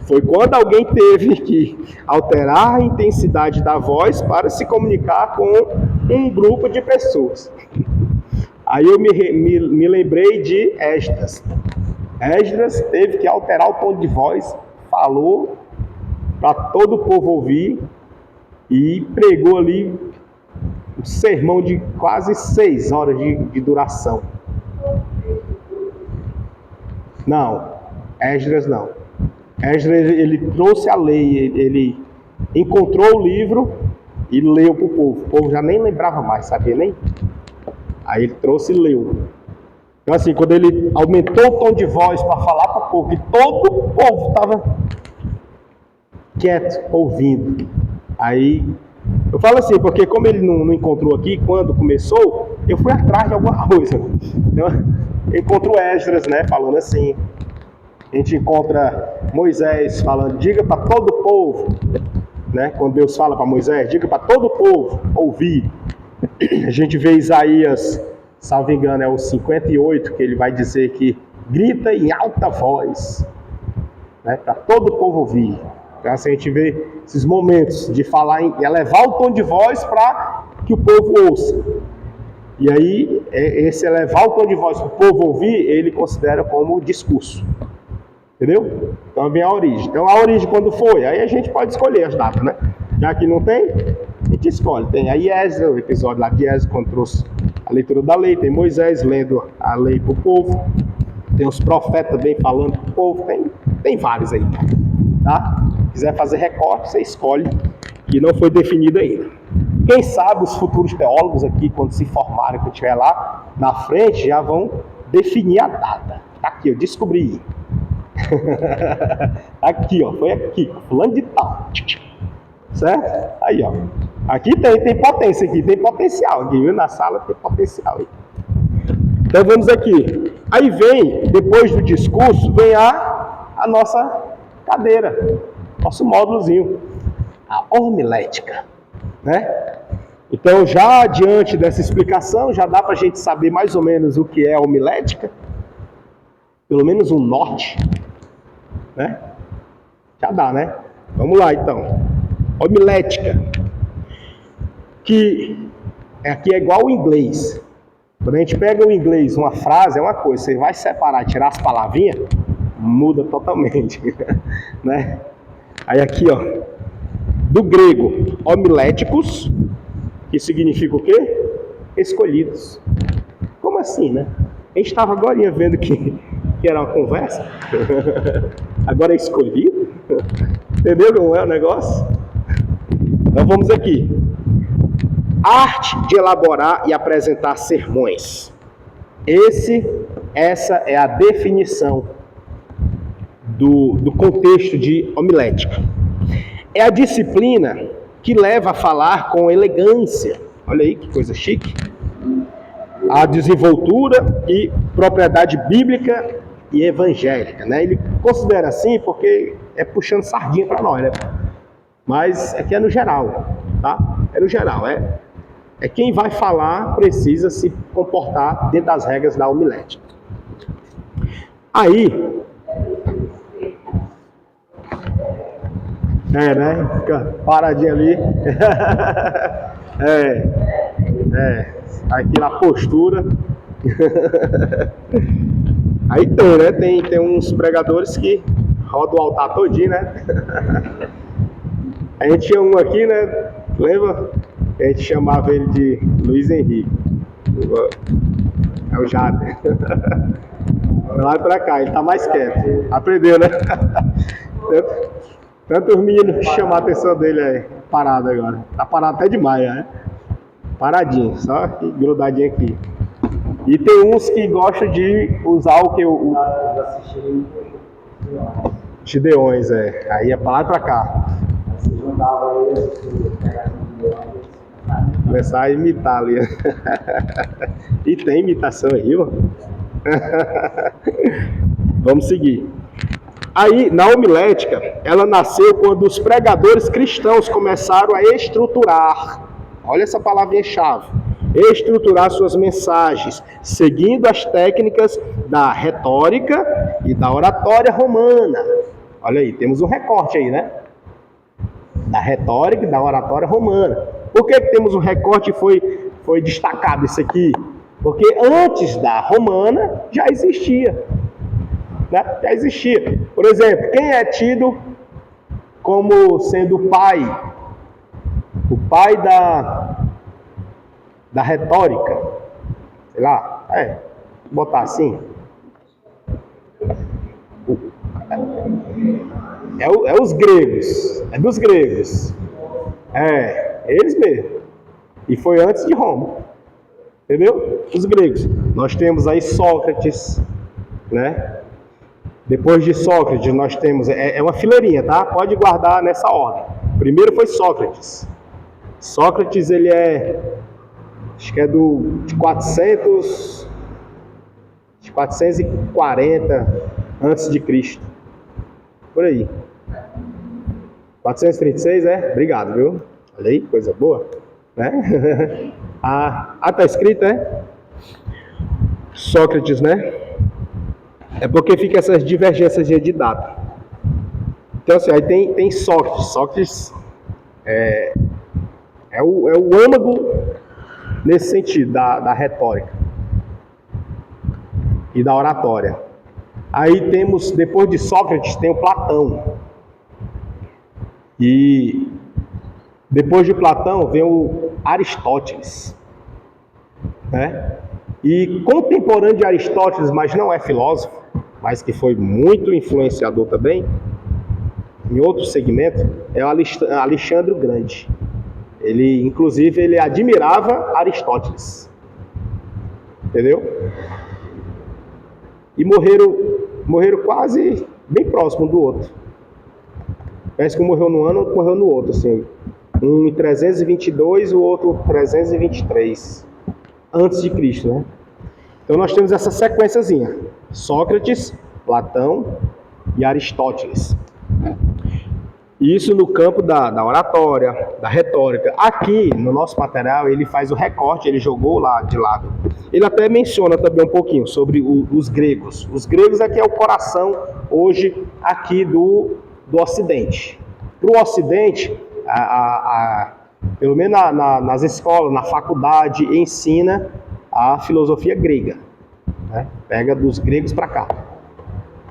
Foi quando alguém teve que alterar a intensidade da voz para se comunicar com um grupo de pessoas. Aí eu me lembrei de Esdras. Esdras teve que alterar o tom de voz, falou para todo o povo ouvir e pregou ali um sermão de quase 6 horas de duração. Não, Esdras não. Esdras, ele trouxe a lei, ele encontrou o livro e leu para o povo. O povo já nem lembrava mais, sabia nem? Aí ele trouxe e leu. Então assim, quando ele aumentou o tom de voz para falar para o povo, e todo o povo estava quieto, ouvindo. Aí, eu falo assim, porque como ele não encontrou aqui, quando começou, eu fui atrás de alguma coisa. Então, eu encontro Esdras, né, falando assim. A gente encontra Moisés falando, diga para todo o povo, né? Quando Deus fala para Moisés, diga para todo o povo ouvir. A gente vê Isaías, salvo engano, é o 58, que ele vai dizer que grita em alta voz, né? Para todo o povo ouvir. Então assim, a gente vê esses momentos de falar, em elevar o tom de voz para que o povo ouça. E aí, esse elevar o tom de voz para o povo ouvir, ele considera como discurso. Entendeu? Então vem a origem. Então a origem quando foi? Aí a gente pode escolher as datas, né? Já que não tem, a gente escolhe. Tem aí Esdras, o episódio lá de Esdras, quando trouxe a leitura da lei. Tem Moisés lendo a lei para o povo. Tem os profetas também falando para o povo. Tem vários aí, tá? Se quiser fazer recorte, você escolhe. Que não foi definido ainda. Quem sabe os futuros teólogos aqui, quando se formarem, quando estiver lá na frente, já vão definir a data. Tá aqui, eu descobri. Aqui, ó, foi aqui, fulano de tal. Certo? Aí, ó. Aqui tem potência aqui, tem potencial aqui, viu? Na sala tem potencial aí. Então vamos aqui. Aí vem, depois do discurso, vem a nossa cadeira, nosso módulozinho, a homilética, né? Então já diante dessa explicação, já dá para a gente saber mais ou menos o que é a homilética, pelo menos um norte, né? Já dá, né? Vamos lá, então. Homilética. Que aqui é igual o inglês. Quando a gente pega o inglês, uma frase é uma coisa. Você vai separar, tirar as palavrinhas, muda totalmente. Né? Aí aqui, ó. Do grego, homiléticos, que significa o quê? Escolhidos. Como assim, né? A gente estava agora vendo que era uma conversa. Agora é escolhido. Entendeu como é o negócio? Então vamos aqui. Arte de elaborar e apresentar sermões. Essa é a definição do contexto de homilética. É a disciplina que leva a falar com elegância. Olha aí que coisa chique. A desenvoltura e propriedade bíblica e evangélica, né? Ele considera assim porque é puxando sardinha para nós, né? Mas aqui é no geral, tá? É no geral, é quem vai falar precisa se comportar dentro das regras da homilética. Aí, né? Fica paradinho ali. Aqui na postura. Aí tem, né? Tem uns pregadores que rodam o altar todinho, né? A gente tinha um aqui, né? Lembra? A gente chamava ele de Luiz Henrique. É o Jader. Lá pra cá, ele tá mais quieto. Aprendeu, né? Tanto os meninos chamar a atenção dele aí. Parado agora. Tá parado até demais, né? Paradinho, só grudadinho aqui. E tem uns que gostam de usar o que o Gideões, Aí é pra lá e pra cá. Você juntava ele, Começar a imitar ali. E tem imitação aí, mano. Vamos seguir. Aí, na homilética, ela nasceu quando os pregadores cristãos começaram a estruturar. Olha essa palavrinha-chave. Estruturar suas mensagens, seguindo as técnicas da retórica e da oratória romana. Olha aí, temos um recorte aí, né? Da retórica e da oratória romana. Por que temos um recorte e foi destacado isso aqui? Porque antes da romana já existia. Né? Já existia. Por exemplo, quem é tido como sendo o pai da retórica? Sei lá, botar assim. É os gregos, é dos gregos. Eles mesmos. E foi antes de Roma. Entendeu? Os gregos. Nós temos aí Sócrates, né? Depois de Sócrates, nós temos... É uma fileirinha, tá? Pode guardar nessa ordem. Primeiro foi Sócrates. Sócrates, ele acho que é de 440 antes de Cristo. Por aí. 436, Obrigado, viu? Olha aí, coisa boa. Né? Tá escrito, Sócrates, né? É porque fica essas divergências de data. Então, assim, aí tem Sócrates. Sócrates é o âmago nesse sentido, da retórica e da oratória. Aí temos, depois de Sócrates, tem o Platão. E depois de Platão vem o Aristóteles. Né? E contemporâneo de Aristóteles, mas não é filósofo, mas que foi muito influenciador também, em outro segmento, é o Alexandre o Grande. Inclusive, ele admirava Aristóteles. Entendeu? E morreram quase bem próximo um do outro. Parece que um morreu num ano, outro morreu no outro, assim. Um em 322, o outro 323 antes de Cristo, né? Então nós temos essa sequenciazinha: Sócrates, Platão e Aristóteles. Isso no campo da oratória, da retórica. Aqui no nosso material ele faz o recorte, ele jogou lá de lado. Ele até menciona também um pouquinho sobre os gregos. Os gregos aqui é o coração hoje aqui do do Ocidente. Para o Ocidente, pelo menos nas escolas, na faculdade, ensina a filosofia grega, né? Pega dos gregos para cá.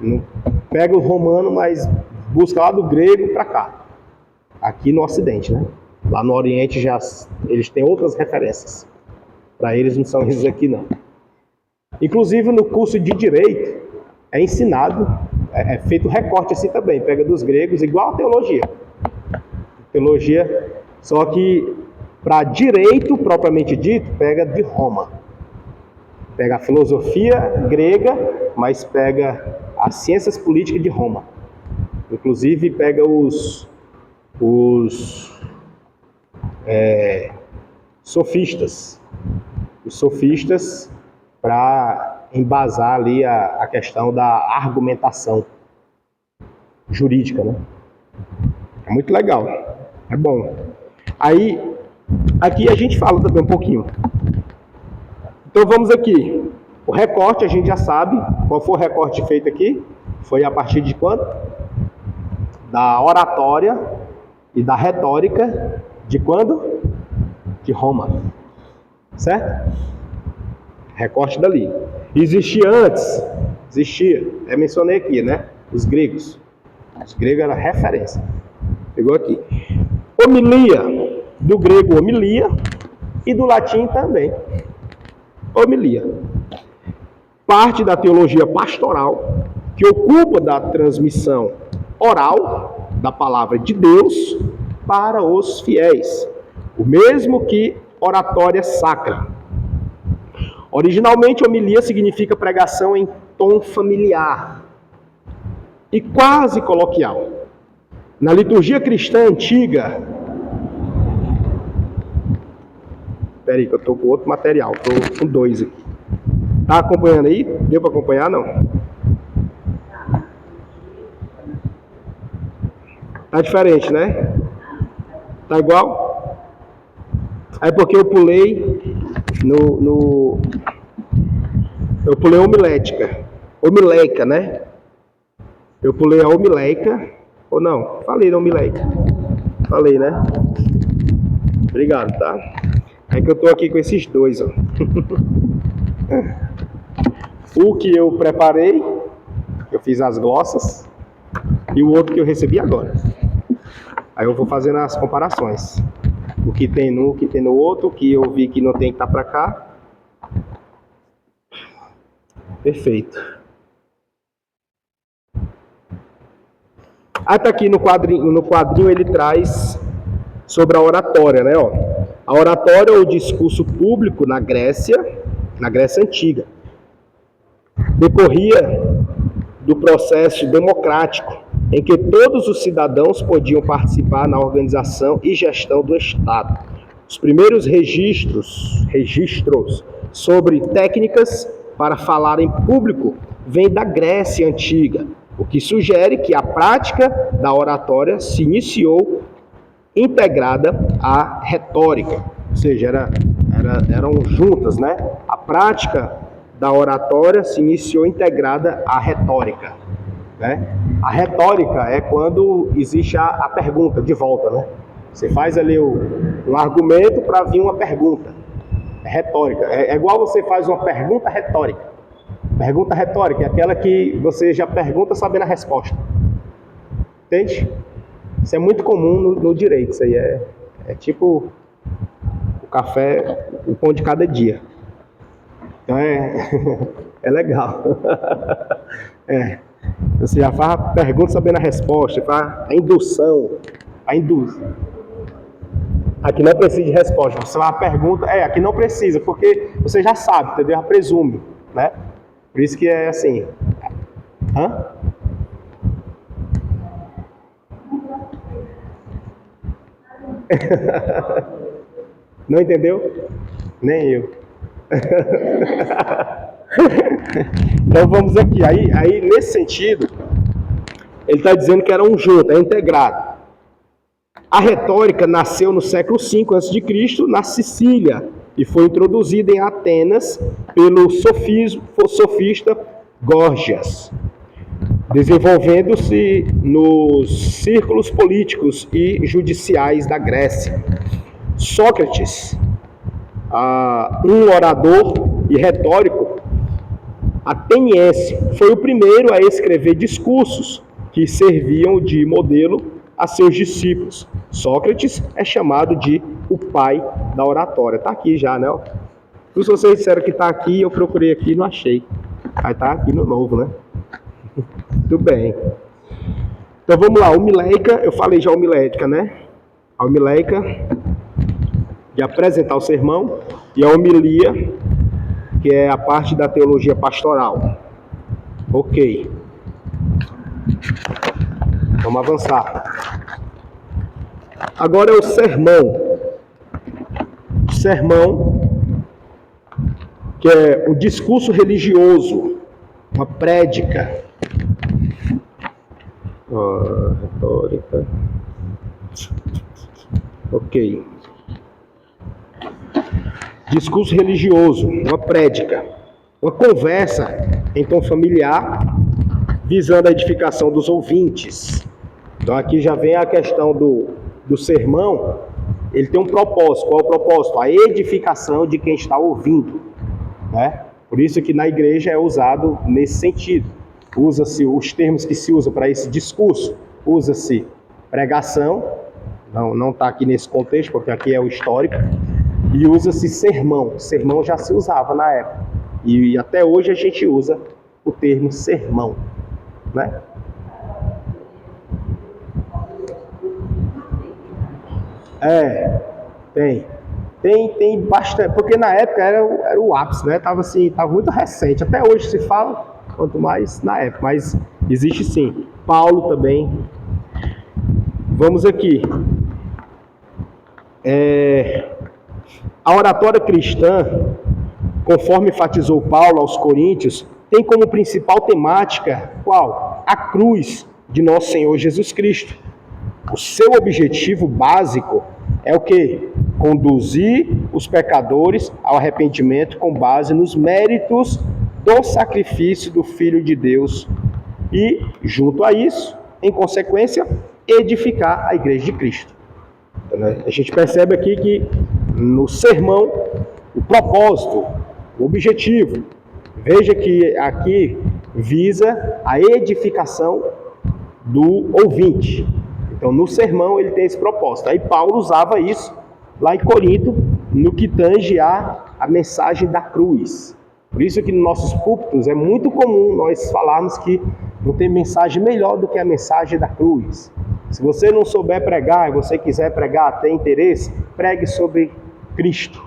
Não pega o romano, mas busca lá do grego para cá. Aqui no Ocidente, né? Lá no Oriente eles têm outras referências. Para eles não são esses aqui, não. Inclusive no curso de Direito é ensinado, é feito recorte assim também. Pega dos gregos, igual a teologia. Teologia, só que para direito propriamente dito, pega de Roma. Pega a filosofia grega, mas pega as ciências políticas de Roma. Inclusive pega os sofistas. Os sofistas para embasar ali a questão da argumentação jurídica, né? É muito legal. É bom. Aí, aqui a gente fala também um pouquinho. Então vamos aqui. O recorte a gente já sabe. Qual foi o recorte feito aqui? Foi a partir de quando? Da oratória e da retórica de quando? De Roma. Certo? Recorte dali. Existia antes? Existia. Eu mencionei aqui, né? Os gregos. Os gregos eram referência. Pegou aqui. Homilia. Do grego homilia e do latim também. Homilia. Parte da teologia pastoral que ocupa da transmissão oral da palavra de Deus para os fiéis. O mesmo que oratória sacra. Originalmente, homilia significa pregação em tom familiar e quase coloquial. Na liturgia cristã antiga... Espera aí que eu estou com outro material, estou com 2 aqui. Tá acompanhando aí? Deu para acompanhar, não? Tá diferente, né? Tá igual? É porque eu pulei eu pulei a homilética, né? Eu pulei a homilética, ou não? Falei da homilética. Falei, né? Obrigado, tá? É que eu tô aqui com esses 2, ó. O que eu preparei, eu fiz as glossas, e o outro que eu recebi agora. Aí eu vou fazendo as comparações. O que tem num, o que tem no outro, o que eu vi que não tem que estar para cá. Perfeito. Até aqui no quadrinho ele traz sobre a oratória, né? Ó. A oratória é o discurso público na Grécia Antiga. Decorria do processo democrático, em que todos os cidadãos podiam participar na organização e gestão do Estado. Os primeiros registros sobre técnicas para falar em público vêm da Grécia Antiga, o que sugere que a prática da oratória se iniciou integrada à retórica, ou seja, eram juntas, né? A prática da oratória se iniciou integrada à retórica, né? A retórica é quando existe a pergunta de volta, né? Você faz ali um argumento para vir uma pergunta. É retórica. É igual você faz uma pergunta retórica. Pergunta retórica é aquela que você já pergunta sabendo a resposta. Entende? Isso é muito comum no direito. Isso aí é tipo o café, o pão de cada dia. Então é legal. Você já faz a pergunta sabendo a resposta, faz a indução, Aqui não precisa de resposta, você faz a pergunta, aqui não precisa, porque você já sabe, entendeu? Já presume, né? Por isso que é assim. Hã? Não entendeu? Nem eu. Então vamos aqui. Aí nesse sentido, ele está dizendo que era um junto, é integrado. A retórica nasceu no século V a.C., na Sicília, e foi introduzida em Atenas pelo sofista Górgias. desenvolvendo-se nos círculos políticos e judiciais da Grécia. Sócrates, um orador e retórico ateniense, foi o primeiro a escrever discursos que serviam de modelo a seus discípulos. Sócrates é chamado de o pai da oratória. Está aqui já, né? Se vocês disseram que está aqui, eu procurei aqui e não achei. Aí está aqui no novo, né? Muito bem. Então vamos lá, homiléica, eu falei já homilética, né? A homiléica de apresentar o sermão e a homilia, que é a parte da teologia pastoral. Ok. Vamos avançar. Agora é o sermão. O sermão, que é um discurso religioso, uma prédica. Retórica. Ok. Discurso religioso, uma prédica, uma conversa em tom familiar, visando a edificação dos ouvintes. Então aqui já vem a questão do sermão, ele tem um propósito. Qual é o propósito? A edificação de quem está ouvindo, né? Por isso que na igreja é usado nesse sentido. Usa-se os termos que se usam para esse discurso. Usa-se pregação, não está aqui nesse contexto, porque aqui é o histórico. E usa-se sermão. Sermão já se usava na época. E até hoje a gente usa o termo sermão, né? Tem bastante, porque na época era o ápice, né? Tava muito recente. Até hoje se fala, quanto mais na época, mas existe sim. Paulo também. Vamos aqui. A oratória cristã, conforme enfatizou Paulo aos Coríntios, tem como principal temática, qual? A cruz de nosso Senhor Jesus Cristo. O seu objetivo básico é o quê? Conduzir os pecadores ao arrependimento com base nos méritos do sacrifício do Filho de Deus e, junto a isso, em consequência, edificar a Igreja de Cristo. A gente percebe aqui que no sermão, o propósito, o objetivo, veja que aqui visa a edificação do ouvinte. Então, no sermão ele tem esse propósito. Aí Paulo usava isso lá em Corinto, no que tange a mensagem da cruz. Por isso que nos nossos púlpitos é muito comum nós falarmos que não tem mensagem melhor do que a mensagem da cruz. Se você não souber pregar e você quiser pregar, tem interesse, pregue sobre Cristo,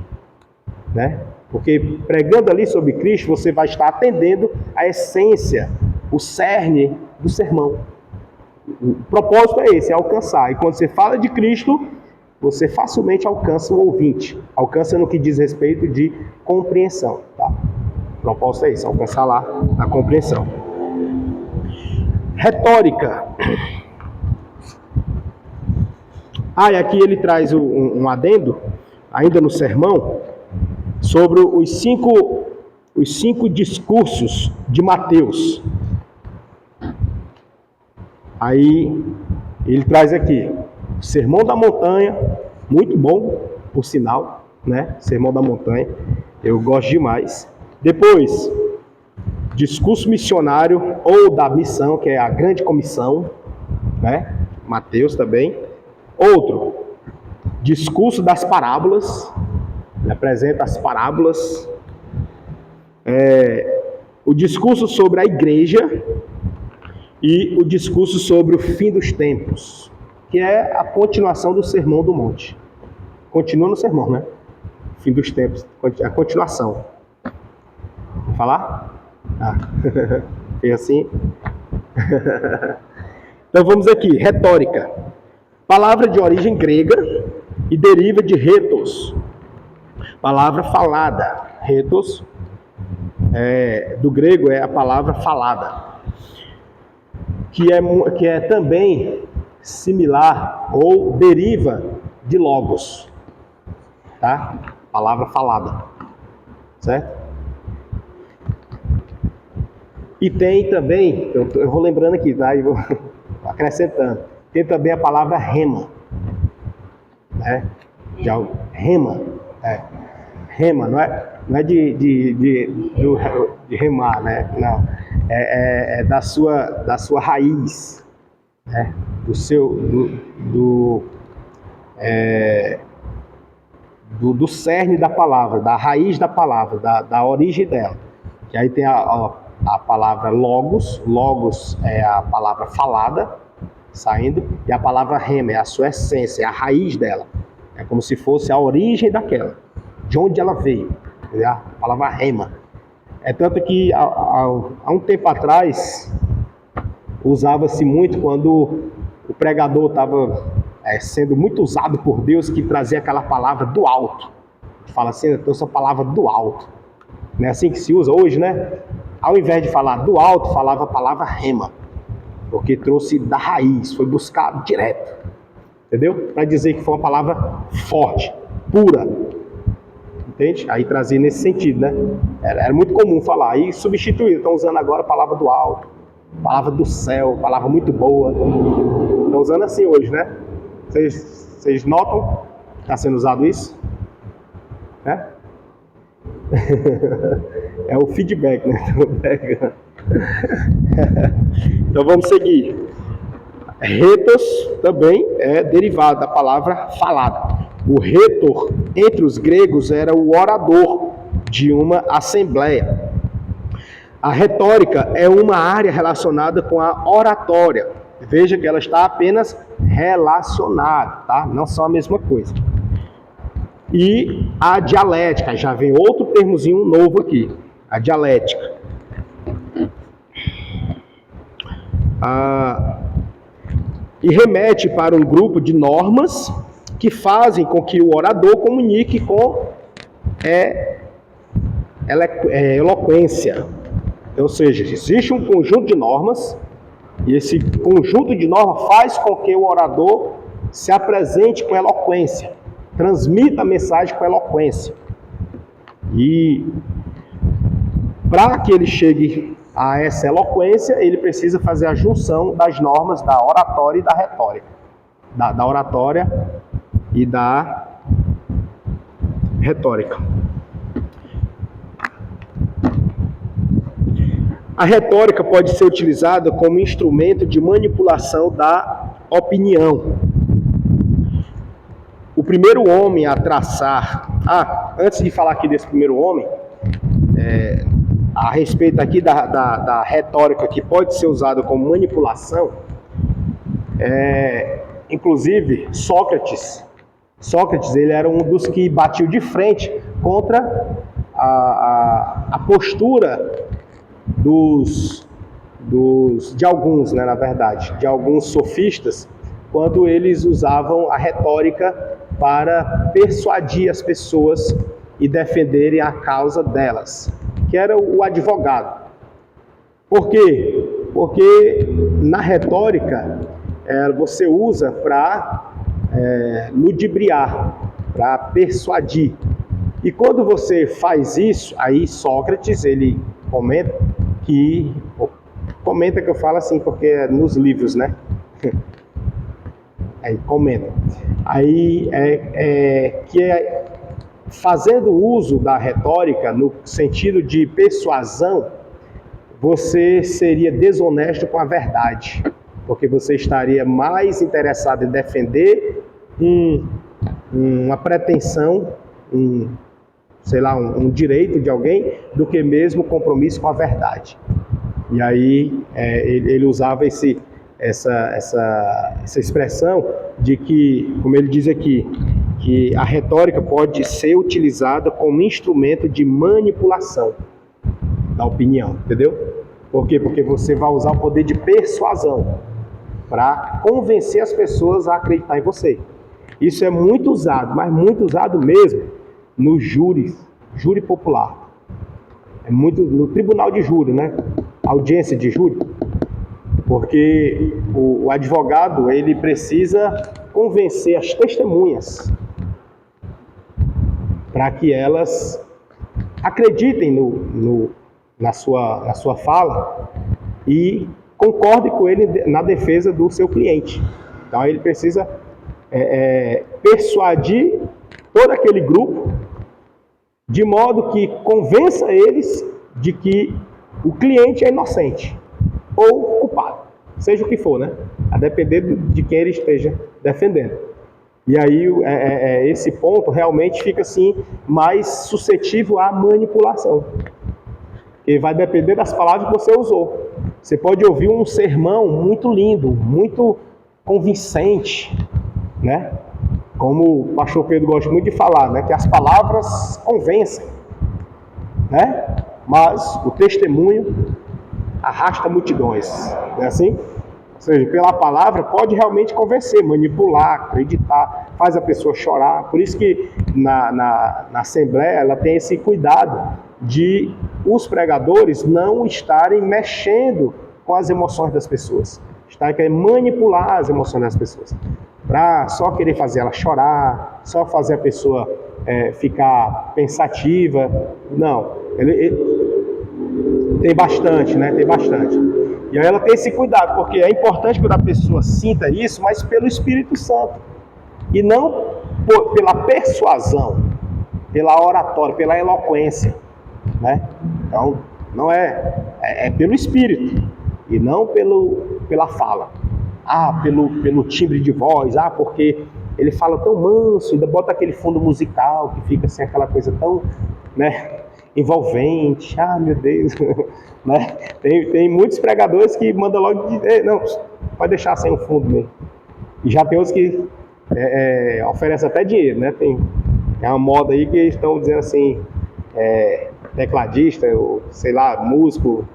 né? Porque pregando ali sobre Cristo, você vai estar atendendo a essência, o cerne do sermão. O propósito é esse, é alcançar. E quando você fala de Cristo, você facilmente alcança o ouvinte. Alcança no que diz respeito de compreensão, tá? O propósito é esse, alcançar lá a compreensão. Retórica. E aqui ele traz um adendo, ainda no sermão, sobre os cinco discursos de Mateus. Aí ele traz aqui o Sermão da Montanha, muito bom, por sinal, né? Sermão da Montanha, eu gosto demais. Depois, discurso missionário ou da missão, que é a grande comissão, né? Mateus também. Outro, discurso das parábolas, ele apresenta as parábolas. O discurso sobre a igreja e o discurso sobre o fim dos tempos, que é a continuação do Sermão do Monte. Continua no sermão, né? Fim dos tempos, a continuação. Vou falar? Foi assim? Então vamos aqui, retórica. Palavra de origem grega e deriva de rhetos. Palavra falada. Rhetos, do grego, é a palavra falada. Que é também similar ou deriva de logos, tá? Palavra falada, certo? E tem também, eu vou lembrando aqui, tá? E vou acrescentando. Tem também a palavra rema, né? Rema, rema, não é de remar, né? Não, é da sua raiz, né? Do cerne da palavra, da raiz da palavra, da origem dela. Que aí tem a palavra logos é a palavra falada, saindo, e a palavra rema é a sua essência, é a raiz dela. É como se fosse a origem daquela, de onde ela veio, a palavra rema. É tanto que há um tempo atrás, usava-se muito quando o pregador estava sendo muito usado por Deus, que trazia aquela palavra do alto. Fala assim, eu trouxe a palavra do alto. Não é assim que se usa hoje, né? Ao invés de falar do alto, falava a palavra rema. Porque trouxe da raiz, foi buscar direto. Entendeu? Para dizer que foi uma palavra forte, pura. Entende? Aí trazia nesse sentido, né? Era muito comum falar. Aí substituíram, estão usando agora a palavra do alto, palavra do céu, palavra muito boa. Estão usando assim hoje, né? Vocês notam que está sendo usado isso? Né? É o feedback, né? Então vamos seguir. Retos também é derivado da palavra falada. O retor, entre os gregos, era o orador de uma assembleia. A retórica é uma área relacionada com a oratória. Veja que ela está apenas relacionada, tá? Não são a mesma coisa. E a dialética, já vem outro termozinho novo aqui, a dialética. E remete para um grupo de normas que fazem com que o orador comunique com eloquência. Ou seja, existe um conjunto de normas, e esse conjunto de normas faz com que o orador se apresente com eloquência, transmita a mensagem com eloquência. E para que ele chegue a essa eloquência, ele precisa fazer a junção das normas da oratória e da retórica. Da oratória e da retórica. A retórica pode ser utilizada como instrumento de manipulação da opinião. O primeiro homem a traçar... antes de falar aqui desse primeiro homem, a respeito aqui da retórica que pode ser usada como manipulação, inclusive Sócrates, ele era um dos que batiu de frente contra a postura de alguns, né, na verdade, de alguns sofistas, quando eles usavam a retórica para persuadir as pessoas e defenderem a causa delas, que era o advogado. Por quê? Porque na retórica você usa para ludibriar, para persuadir. E quando você faz isso, aí Sócrates, ele comenta que eu falo assim porque é nos livros, né? Aí comenta. Aí fazendo uso da retórica no sentido de persuasão, você seria desonesto com a verdade, porque você estaria mais interessado em defender uma pretensão, um direito de alguém, do que mesmo compromisso com a verdade. E aí ele usava essa expressão de que, como ele diz aqui, que a retórica pode ser utilizada como instrumento de manipulação da opinião, entendeu? Por quê? Porque você vai usar o poder de persuasão para convencer as pessoas a acreditar em você. Isso é muito usado, mas muito usado mesmo no júri popular. É muito no tribunal de júri, né? Audiência de júri. Porque o advogado, ele precisa convencer as testemunhas para que elas acreditem na sua fala e concorde com ele na defesa do seu cliente. Então ele precisa persuadir todo aquele grupo de modo que convença eles de que o cliente é inocente ou culpado, seja o que for, né? A depender de quem ele esteja defendendo. E aí esse ponto realmente fica assim mais suscetível à manipulação. E vai depender das palavras que você usou. Você pode ouvir um sermão muito lindo, muito convincente, né? Como o pastor Pedro gosta muito de falar, né? Que as palavras convencem, né? Mas o testemunho arrasta multidões, não é assim? Ou seja, pela palavra pode realmente convencer, manipular, acreditar, faz a pessoa chorar. Por isso que na Assembleia ela tem esse cuidado de os pregadores não estarem mexendo com as emoções das pessoas, estarem querendo manipular as emoções das pessoas, para só querer fazer ela chorar, só fazer a pessoa ficar pensativa. Não, tem bastante, né? Tem bastante. E aí ela tem esse cuidado, porque é importante que a pessoa sinta isso, mas pelo Espírito Santo. E não pela persuasão, pela oratória, pela eloquência, né? Então, não é pelo Espírito, e não pela fala. Pelo timbre de voz, porque ele fala tão manso, ainda bota aquele fundo musical, que fica assim, aquela coisa tão, né, envolvente. Meu Deus, né? Tem muitos pregadores que mandam logo dizer, não, pode deixar sem o fundo mesmo. E já tem outros que oferecem até dinheiro, né? É uma moda aí que estão dizendo assim, tecladista, ou sei lá, músico,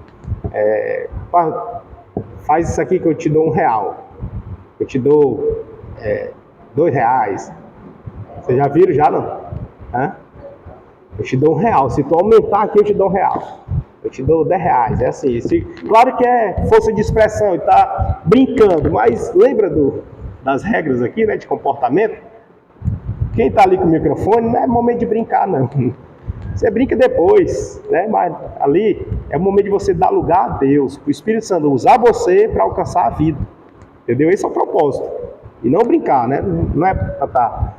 faz isso aqui que eu te dou R$1, eu te dou R$2. Vocês já viram já, não? Eu te dou R$1. Se tu aumentar aqui, eu te dou R$1. Eu te dou R$10. É assim. Claro que é força de expressão e tá brincando, mas lembra das regras aqui, né, de comportamento? Quem tá ali com o microfone não é momento de brincar, não. Você brinca depois, né? Mas ali é o momento de você dar lugar a Deus, para o Espírito Santo usar você para alcançar a vida. Entendeu? Esse é o propósito. E não brincar, né? Não é para estar...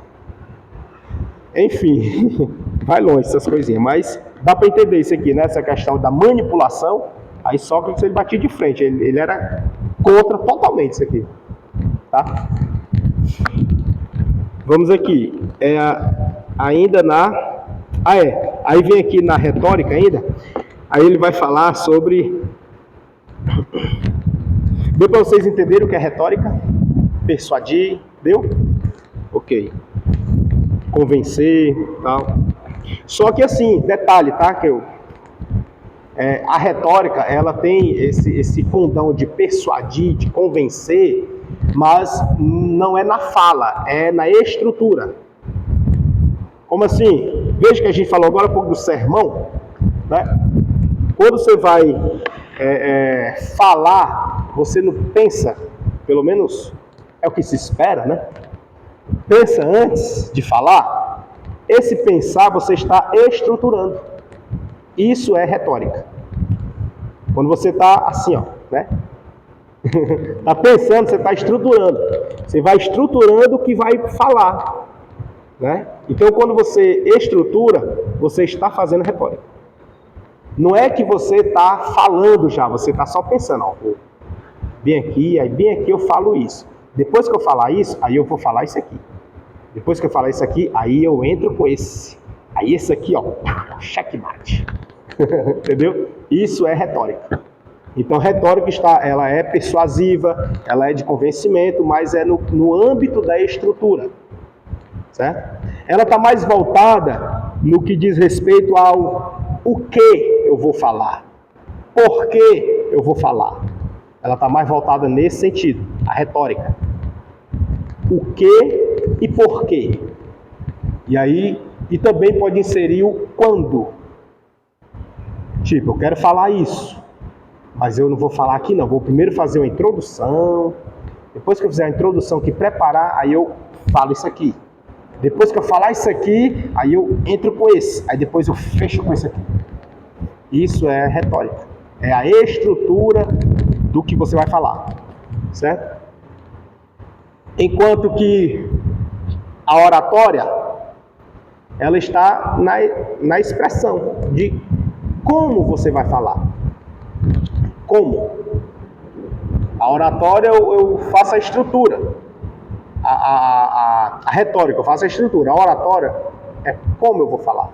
Enfim, vai longe essas coisinhas, mas dá para entender isso aqui, né? Essa questão da manipulação. Aí Sócrates ele batia de frente, ele era contra totalmente isso aqui, tá? Vamos aqui, ainda aí vem aqui na retórica ainda, aí ele vai falar sobre... Deu para vocês entenderem o que é retórica? Persuadir, deu? Ok. Convencer, tal. Só que assim, detalhe, tá? A retórica, ela tem esse condão de persuadir, de convencer, mas não é na fala, é na estrutura. Como assim? Veja que a gente falou agora um pouco do sermão, né? Quando você vai falar, você não pensa, pelo menos é o que se espera, né? Pensa antes de falar. Esse pensar você está estruturando. Isso é retórica. Quando você está assim, né? Está pensando, você está estruturando. Você vai estruturando o que vai falar, né? Então, quando você estrutura, você está fazendo retórica. Não é que você está falando já, você está só pensando, bem aqui, aí bem aqui eu falo isso. Depois que eu falar isso, aí eu vou falar isso aqui. Depois que eu falar isso aqui, aí eu entro com esse. Aí esse aqui, checkmate. Entendeu? Isso é retórica. Então, retórica ela é persuasiva, ela é de convencimento, mas é no âmbito da estrutura. Certo? Ela está mais voltada no que diz respeito ao o que eu vou falar, por que eu vou falar. Ela está mais voltada nesse sentido, a retórica. O que e por quê. E também pode inserir o quando. Tipo, eu quero falar isso, mas eu não vou falar aqui não, vou primeiro fazer uma introdução, depois que eu fizer a introdução que preparar, aí eu falo isso aqui. Depois que eu falar isso aqui, aí eu entro com esse, aí depois eu fecho com esse aqui. Isso é retórica. É a estrutura do que você vai falar, certo? Enquanto que a oratória, ela está na expressão de como você vai falar. Como? A oratória eu faço a estrutura. A retórica eu faço a estrutura. A oratória é como eu vou falar.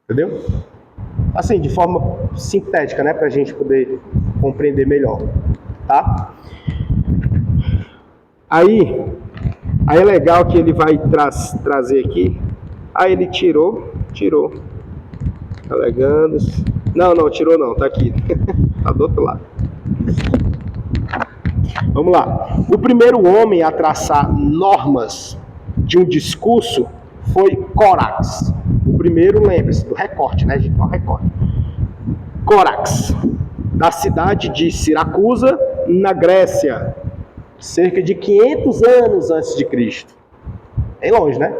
Entendeu? Assim, de forma sintética, né? Pra gente poder compreender melhor. Tá? Aí é legal que ele vai trazer aqui. Aí ele tirou. Alegandos. Não, tirou não, tá aqui. Tá do outro lado. Vamos lá. O primeiro homem a traçar normas de um discurso foi Corax. O primeiro, lembre-se, do recorte, né, gente? O recorte. Corax, da cidade de Siracusa, na Grécia, cerca de 500 anos antes de Cristo. Bem longe, né?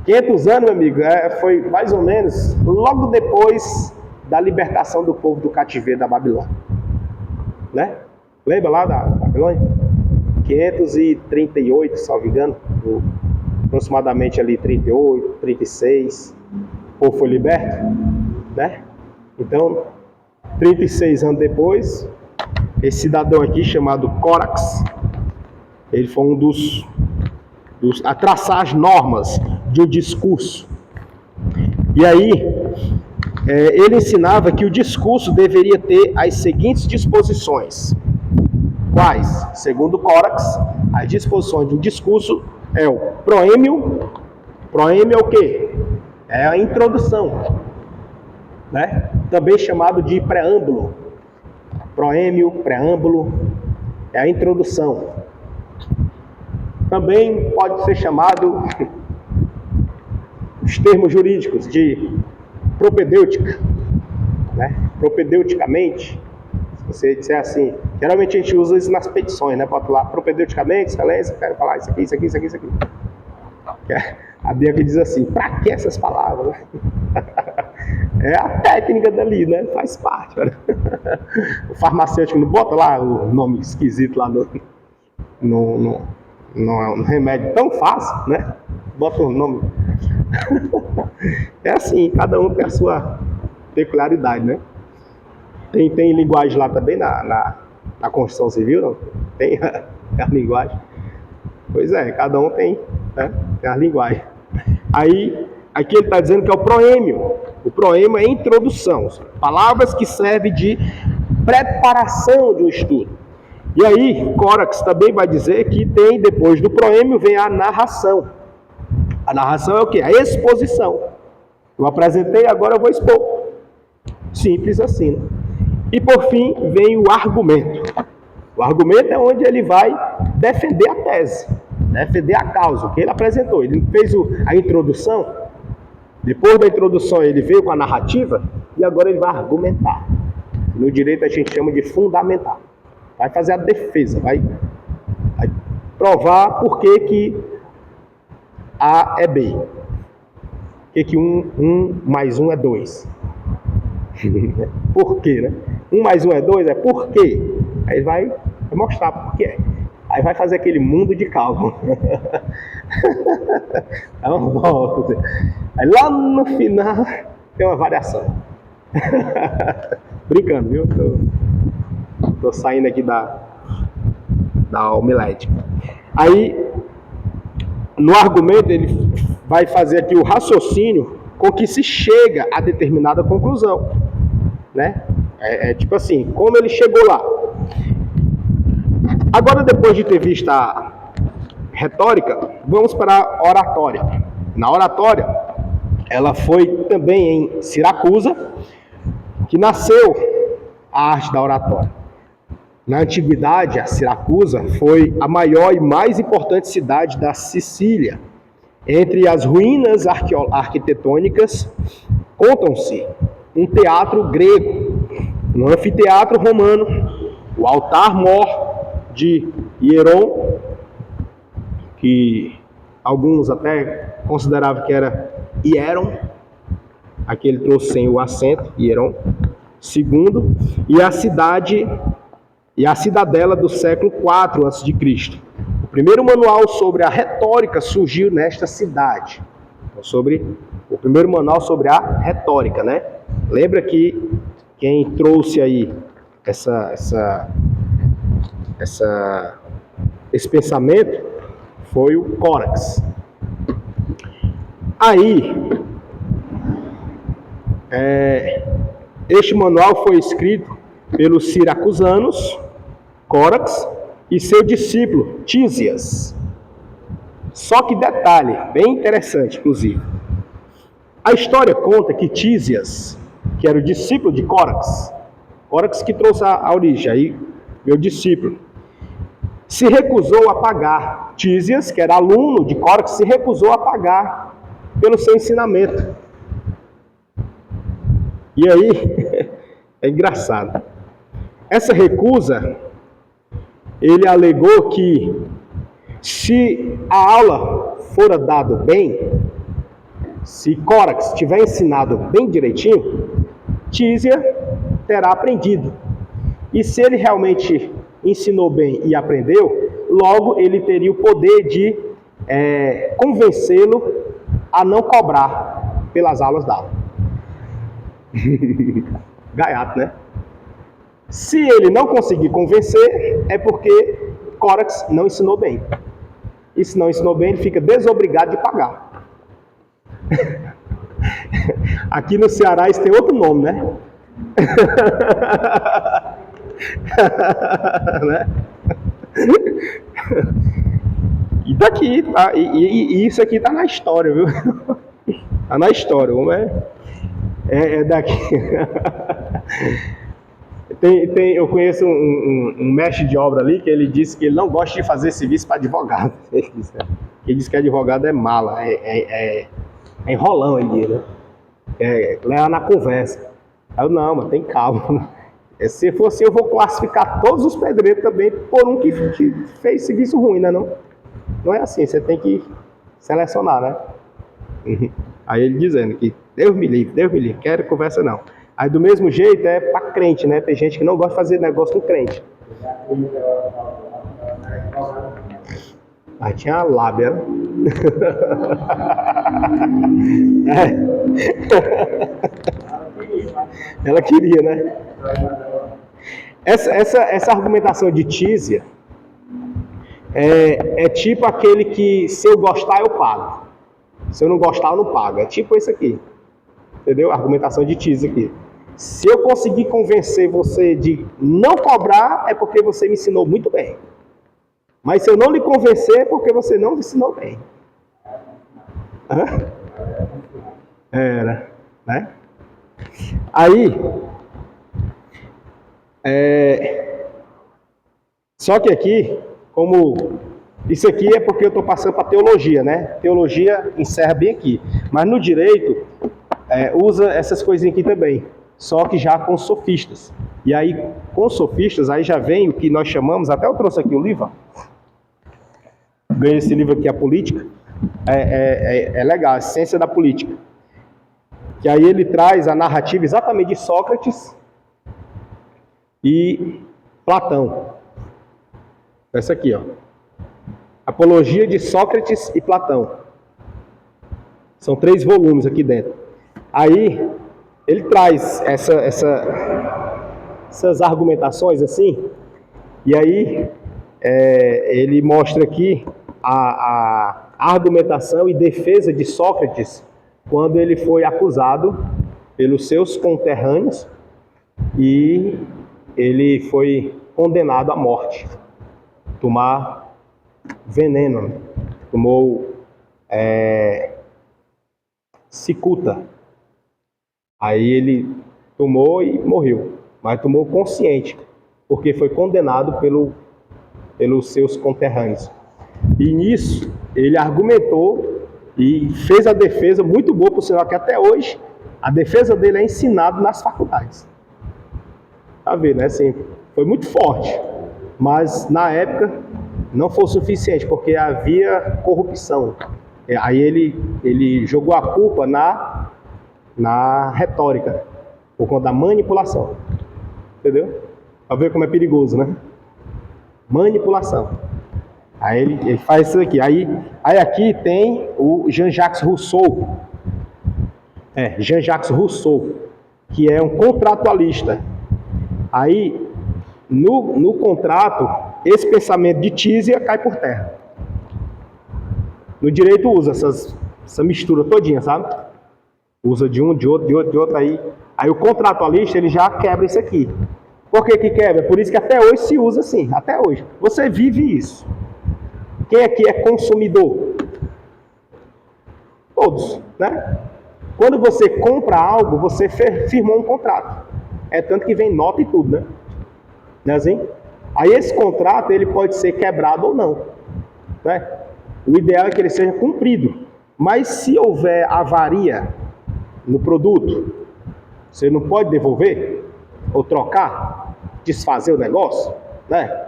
500 anos, meu amigo, foi mais ou menos logo depois da libertação do povo do cativeiro da Babilônia. Né? Lembra lá da Babilônia? 538, salvo engano, aproximadamente ali 38, 36, o povo foi liberto, né? Então, 36 anos depois, esse cidadão aqui chamado Corax, ele foi um dos a traçar as normas de um discurso. E aí, ele ensinava que o discurso deveria ter as seguintes disposições. Quais? Segundo Corax, as disposições do discurso é o proêmio. Proêmio é o quê? É a introdução, né? Também chamado de preâmbulo. Proêmio, preâmbulo, é a introdução. Também pode ser chamado, os termos jurídicos, de propedêutica, né? Propedeuticamente, se você disser assim, geralmente a gente usa isso nas petições, né? Bota lá, propedeuticamente, excelência, quero falar isso aqui. A Bianca diz assim, pra que essas palavras? É a técnica dali, né? Faz parte. Né? O farmacêutico não bota lá o nome esquisito lá no remédio tão fácil, né? Bota o nome. É assim, cada um tem a sua peculiaridade, né? Tem linguagem lá também na Constituição Civil, não? Tem a linguagem. Pois é, cada um tem, né? Tem a linguagem. Aí, aqui ele está dizendo que é o proêmio. O proêmio é introdução, palavras que servem de preparação de um estudo. E aí, Corax também vai dizer que tem, depois do proêmio, vem a narração. A narração é o quê? A exposição. Eu apresentei, agora eu vou expor. Simples assim, né? E por fim, vem o argumento. O argumento é onde ele vai defender a tese, defender a causa, o que ele apresentou. Ele fez a introdução, depois da introdução ele veio com a narrativa, e agora ele vai argumentar. No direito a gente chama de fundamentar. Vai fazer a defesa, vai provar por que A é B. Por que 1 mais 1 é 2. Por quê, né? 1 mais 1 é 2 é por quê. Aí vai mostrar por quê. Aí vai fazer aquele mundo de cálculo. Aí lá no final tem uma variação. Brincando, viu? Tô saindo aqui da homilética. Aí, no argumento, ele vai fazer aqui o raciocínio com que se chega a determinada conclusão, né? É tipo assim, como ele chegou lá. Agora, depois de ter visto a retórica, vamos para a oratória. Na oratória, ela foi também em Siracusa, que nasceu a arte da oratória. Na antiguidade, a Siracusa foi a maior e mais importante cidade da Sicília. Entre as ruínas arquitetônicas, contam-se um teatro grego, um anfiteatro romano, o altar-mor de Hieron, que alguns até consideravam que era Hieron, aqui ele trouxe sem o acento, Hieron, II, e a cidadela do século IV a.C. O primeiro manual sobre a retórica surgiu nesta cidade. Então, o primeiro manual sobre a retórica, né? Lembra que quem trouxe aí esse pensamento foi o Corax. Aí, este manual foi escrito pelos siracusanos, Corax, e seu discípulo, Tísias. Só que detalhe, bem interessante, inclusive. A história conta que Tísias, que era o discípulo de Corax que trouxe a origem, aí meu discípulo, se recusou a pagar. Tísias, que era aluno de Corax, se recusou a pagar pelo seu ensinamento. E aí, é engraçado. Essa recusa, ele alegou que se a aula fora dada bem, se Corax tiver ensinado bem direitinho, Tísia terá aprendido. E se ele realmente ensinou bem e aprendeu, logo ele teria o poder de convencê-lo a não cobrar pelas aulas dadas. Gaiato, né? Se ele não conseguir convencer, é porque Corax não ensinou bem. E se não ensinou bem, ele fica desobrigado de pagar. Aqui no Ceará isso tem outro nome, né? Né? E daqui, tá? E isso aqui tá na história, viu? Tá na história, como é daqui. Eu conheço um mestre de obra ali que ele disse que ele não gosta de fazer serviço para advogado. Ele diz que advogado é mala, é enrolão, ele diz, né? Leva na conversa. Aí eu, não, mas tem calma. Se for assim, eu vou classificar todos os pedreiros também por um que fez serviço ruim, né? Não é assim, você tem que selecionar, né? Aí ele dizendo que Deus me livre, quero conversa não. Aí do mesmo jeito é pra crente, né? Tem gente que não gosta de fazer negócio com crente. Aí tinha a lábia, né? Ela queria, né? Essa argumentação de Tísia é tipo aquele que se eu gostar eu pago. Se eu não gostar eu não pago. É tipo esse aqui. Entendeu? A argumentação de Tísia aqui. Se eu conseguir convencer você de não cobrar, é porque você me ensinou muito bem. Mas se eu não lhe convencer, é porque você não me ensinou bem. Era, né? Aí, só que aqui, como isso aqui é porque eu estou passando para teologia, né? Teologia encerra bem aqui. Mas no direito, usa essas coisinhas aqui também. Só que já com sofistas. E aí, com sofistas, aí já vem o que nós chamamos, até eu trouxe aqui o livro. Ganhei esse livro aqui, A Política. É legal, a ciência da política. Que aí ele traz a narrativa exatamente de Sócrates e Platão. Essa aqui, ó. Apologia de Sócrates e Platão. São 3 volumes aqui dentro. Aí ele traz essas argumentações assim, e aí ele mostra aqui a argumentação e defesa de Sócrates quando ele foi acusado pelos seus conterrâneos e ele foi condenado à morte. Tomar veneno, tomou cicuta. Aí ele tomou e morreu, mas tomou consciente, porque foi condenado pelos seus conterrâneos. E nisso ele argumentou e fez a defesa muito boa, por sinal que até hoje a defesa dele é ensinada nas faculdades. Tá vendo, né? Assim, foi muito forte, mas na época não foi o suficiente, porque havia corrupção. Aí ele jogou a culpa na retórica. Por conta da manipulação. Entendeu? Pra ver como é perigoso, né? Manipulação. Aí ele faz isso aqui. Aí aqui tem o Jean-Jacques Rousseau. Jean-Jacques Rousseau, que é um contratualista. Aí, no contrato, esse pensamento de Tísia cai por terra. No direito usa essa mistura todinha, sabe? Usa de um, de outro, aí o contratualista, ele já quebra isso aqui. Por que quebra? Por isso que até hoje se usa assim, até hoje. Você vive isso. Quem aqui é consumidor? Todos, né? Quando você compra algo, você firmou um contrato. É tanto que vem nota e tudo, né? Não é assim? Aí esse contrato, ele pode ser quebrado ou não, né? O ideal é que ele seja cumprido. Mas se houver avaria no produto, você não pode devolver ou trocar, desfazer o negócio, né?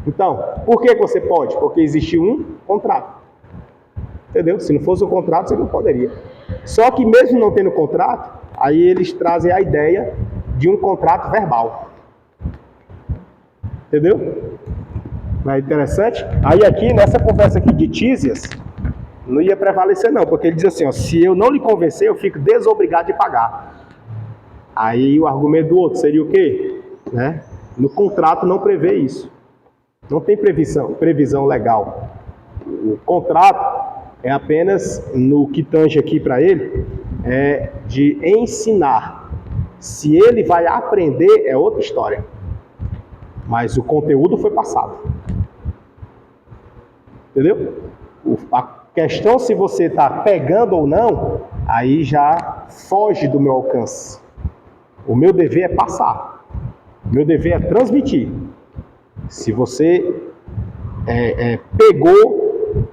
Então, por que você pode? Porque existiu um contrato. Entendeu? Se não fosse um contrato, você não poderia. Só que mesmo não tendo contrato, aí eles trazem a ideia de um contrato verbal. Entendeu? Não é interessante? Aí aqui, nessa conversa aqui de Tísias, não ia prevalecer não, porque ele diz assim, ó, se eu não lhe convencer, eu fico desobrigado de pagar. Aí o argumento do outro seria o quê? Né? No contrato não prevê isso. Não tem previsão legal. O contrato é apenas, no que tange aqui para ele, é de ensinar. Se ele vai aprender, é outra história. Mas o conteúdo foi passado. Entendeu? A questão se você está pegando ou não, aí já foge do meu alcance. O meu dever é passar. O meu dever é transmitir. Se você pegou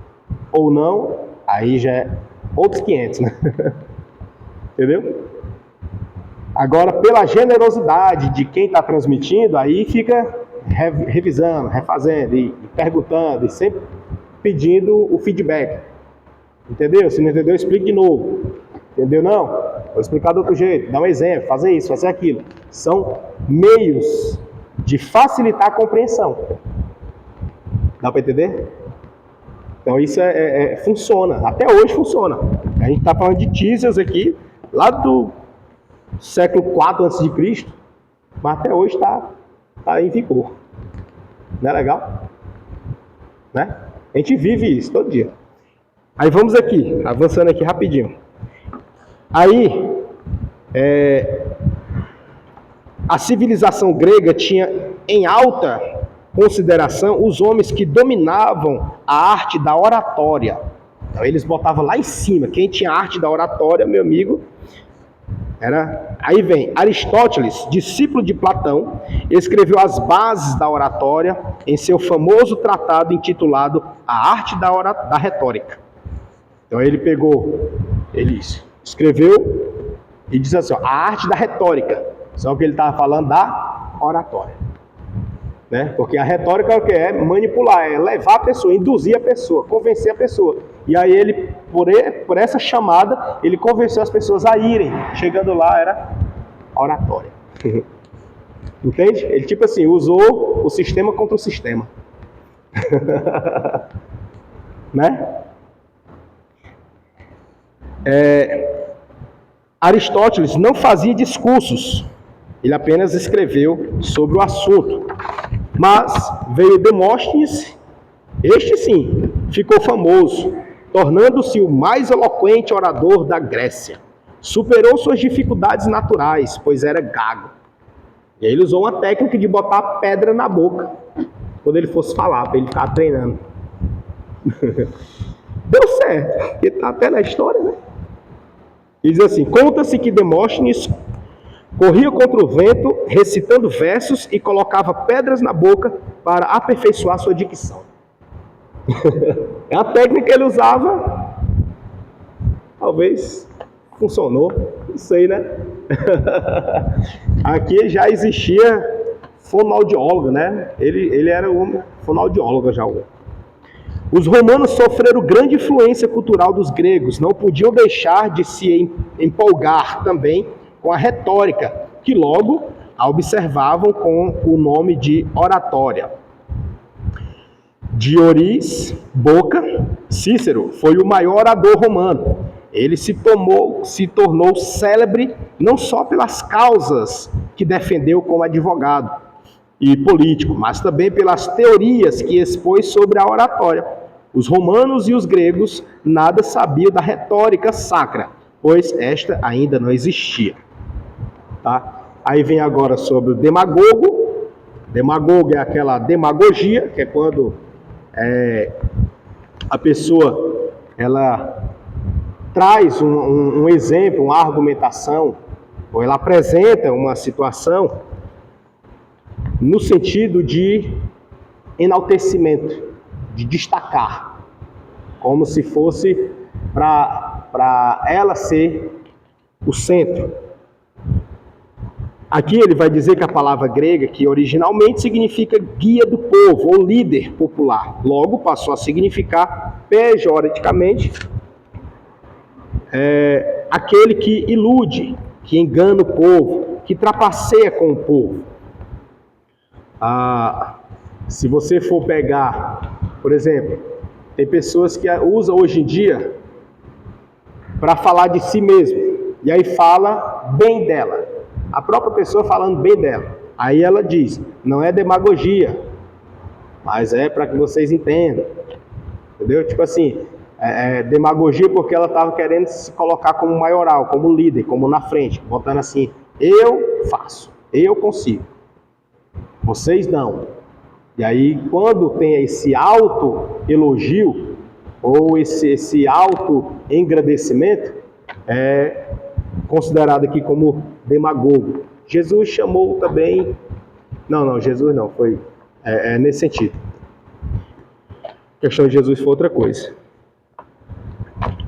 ou não, aí já é outros 500, né? Entendeu? Agora, pela generosidade de quem está transmitindo, aí fica revisando, refazendo e perguntando e sempre pedindo o feedback. Entendeu? Se não entendeu, explique de novo. Entendeu? Não? Vou explicar de outro jeito. Dá um exemplo, fazer isso, fazer aquilo. São meios de facilitar a compreensão. Dá para entender? Então isso funciona. Até hoje funciona. A gente está falando de Tísias aqui, lá do século IV a.C., mas até hoje está em vigor. Não é legal? Né? A gente vive isso todo dia. Aí vamos aqui, avançando aqui rapidinho. Aí, a civilização grega tinha em alta consideração os homens que dominavam a arte da oratória. Então eles botavam lá em cima. Quem tinha a arte da oratória, meu amigo, Aí vem Aristóteles, discípulo de Platão, escreveu as bases da oratória em seu famoso tratado intitulado A Arte da Retórica. Então ele escreveu e diz assim, ó, a arte da retórica. Só que ele estava falando da oratória. Né? Porque a retórica é o que? É manipular, é levar a pessoa, induzir a pessoa, convencer a pessoa. E aí ele, por essa chamada, ele convenceu as pessoas a irem. Chegando lá, era oratória. Entende? Ele tipo assim, usou o sistema contra o sistema. Né? Aristóteles não fazia discursos. Ele apenas escreveu sobre o assunto. Mas veio Demóstenes, este sim, ficou famoso, tornando-se o mais eloquente orador da Grécia. Superou suas dificuldades naturais, pois era gago. E aí ele usou uma técnica de botar pedra na boca, quando ele fosse falar, para ele ficar treinando. Deu certo, porque está até na história, né? Ele diz assim, conta-se que Demóstenes corria contra o vento, recitando versos e colocava pedras na boca para aperfeiçoar sua dicção. É a técnica que ele usava. Talvez funcionou, não sei, né? Aqui já existia fonoaudiólogo, né? Ele era um fonoaudiólogo já. Os romanos sofreram grande influência cultural dos gregos, não podiam deixar de se empolgar também com a retórica, que logo a observavam com o nome de oratória. Dioris Boca, Cícero foi o maior orador romano. Ele se tornou célebre não só pelas causas que defendeu como advogado e político, mas também pelas teorias que expôs sobre a oratória. Os romanos e os gregos nada sabiam da retórica sacra, pois esta ainda não existia. Tá? Aí vem agora sobre o demagogo. Demagogo é aquela demagogia, que é quando a pessoa ela traz um exemplo, uma argumentação, ou ela apresenta uma situação no sentido de enaltecimento, de destacar, como se fosse para ela ser o centro. Aqui ele vai dizer que a palavra grega, que originalmente significa guia do povo ou líder popular, logo passou a significar pejorativamente aquele que ilude, que engana o povo, que trapaceia com o povo. Se você for pegar, por exemplo, tem pessoas que usam hoje em dia para falar de si mesmo, e aí fala bem dela. A própria pessoa falando bem dela. Aí ela diz, não é demagogia, mas é para que vocês entendam. Entendeu? Tipo assim, demagogia porque ela estava querendo se colocar como maioral, como líder, como na frente, botando assim, eu faço, eu consigo, vocês não. E aí, quando tem esse auto-elogio, ou esse auto-engrandecimento, é considerado aqui como demagogo. Jesus chamou também... Não, Jesus não, foi nesse sentido. A questão de Jesus foi outra coisa.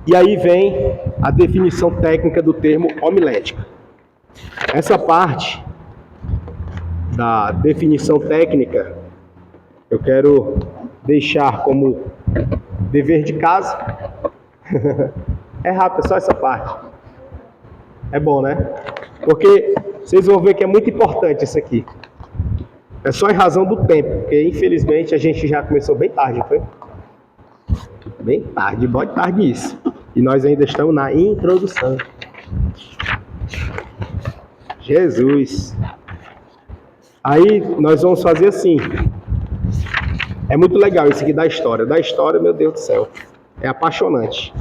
E aí vem a definição técnica do termo homilética. Essa parte da definição técnica eu quero deixar como dever de casa. É rápido, é só essa parte. É bom, né? Porque vocês vão ver que é muito importante isso aqui. É só em razão do tempo, porque infelizmente a gente já começou bem tarde, foi? Bem tarde, pode tarde isso. E nós ainda estamos na introdução. Jesus. Aí nós vamos fazer assim. É muito legal isso aqui da história. Da história, meu Deus do céu. É apaixonante.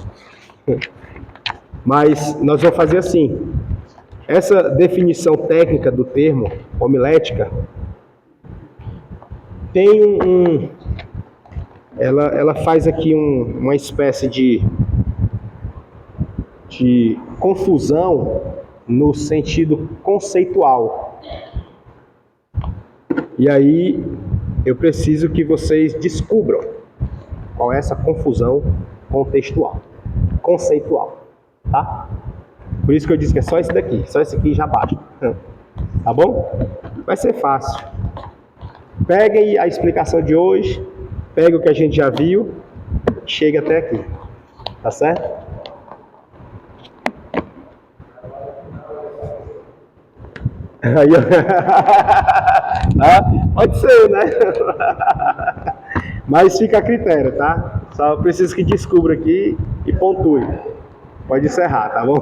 Mas nós vamos fazer assim. Essa definição técnica do termo homilética tem ela faz aqui uma espécie de confusão no sentido conceitual. E aí eu preciso que vocês descubram qual é essa confusão conceitual, tá? Por isso que eu disse que é só esse daqui, só esse aqui já basta, tá bom? Vai ser fácil. Peguem a explicação de hoje, peguem o que a gente já viu, chega até aqui, tá certo? Aí, pode ser, né? Mas fica a critério, tá? Só preciso que descubra aqui e pontue. Pode encerrar, tá bom?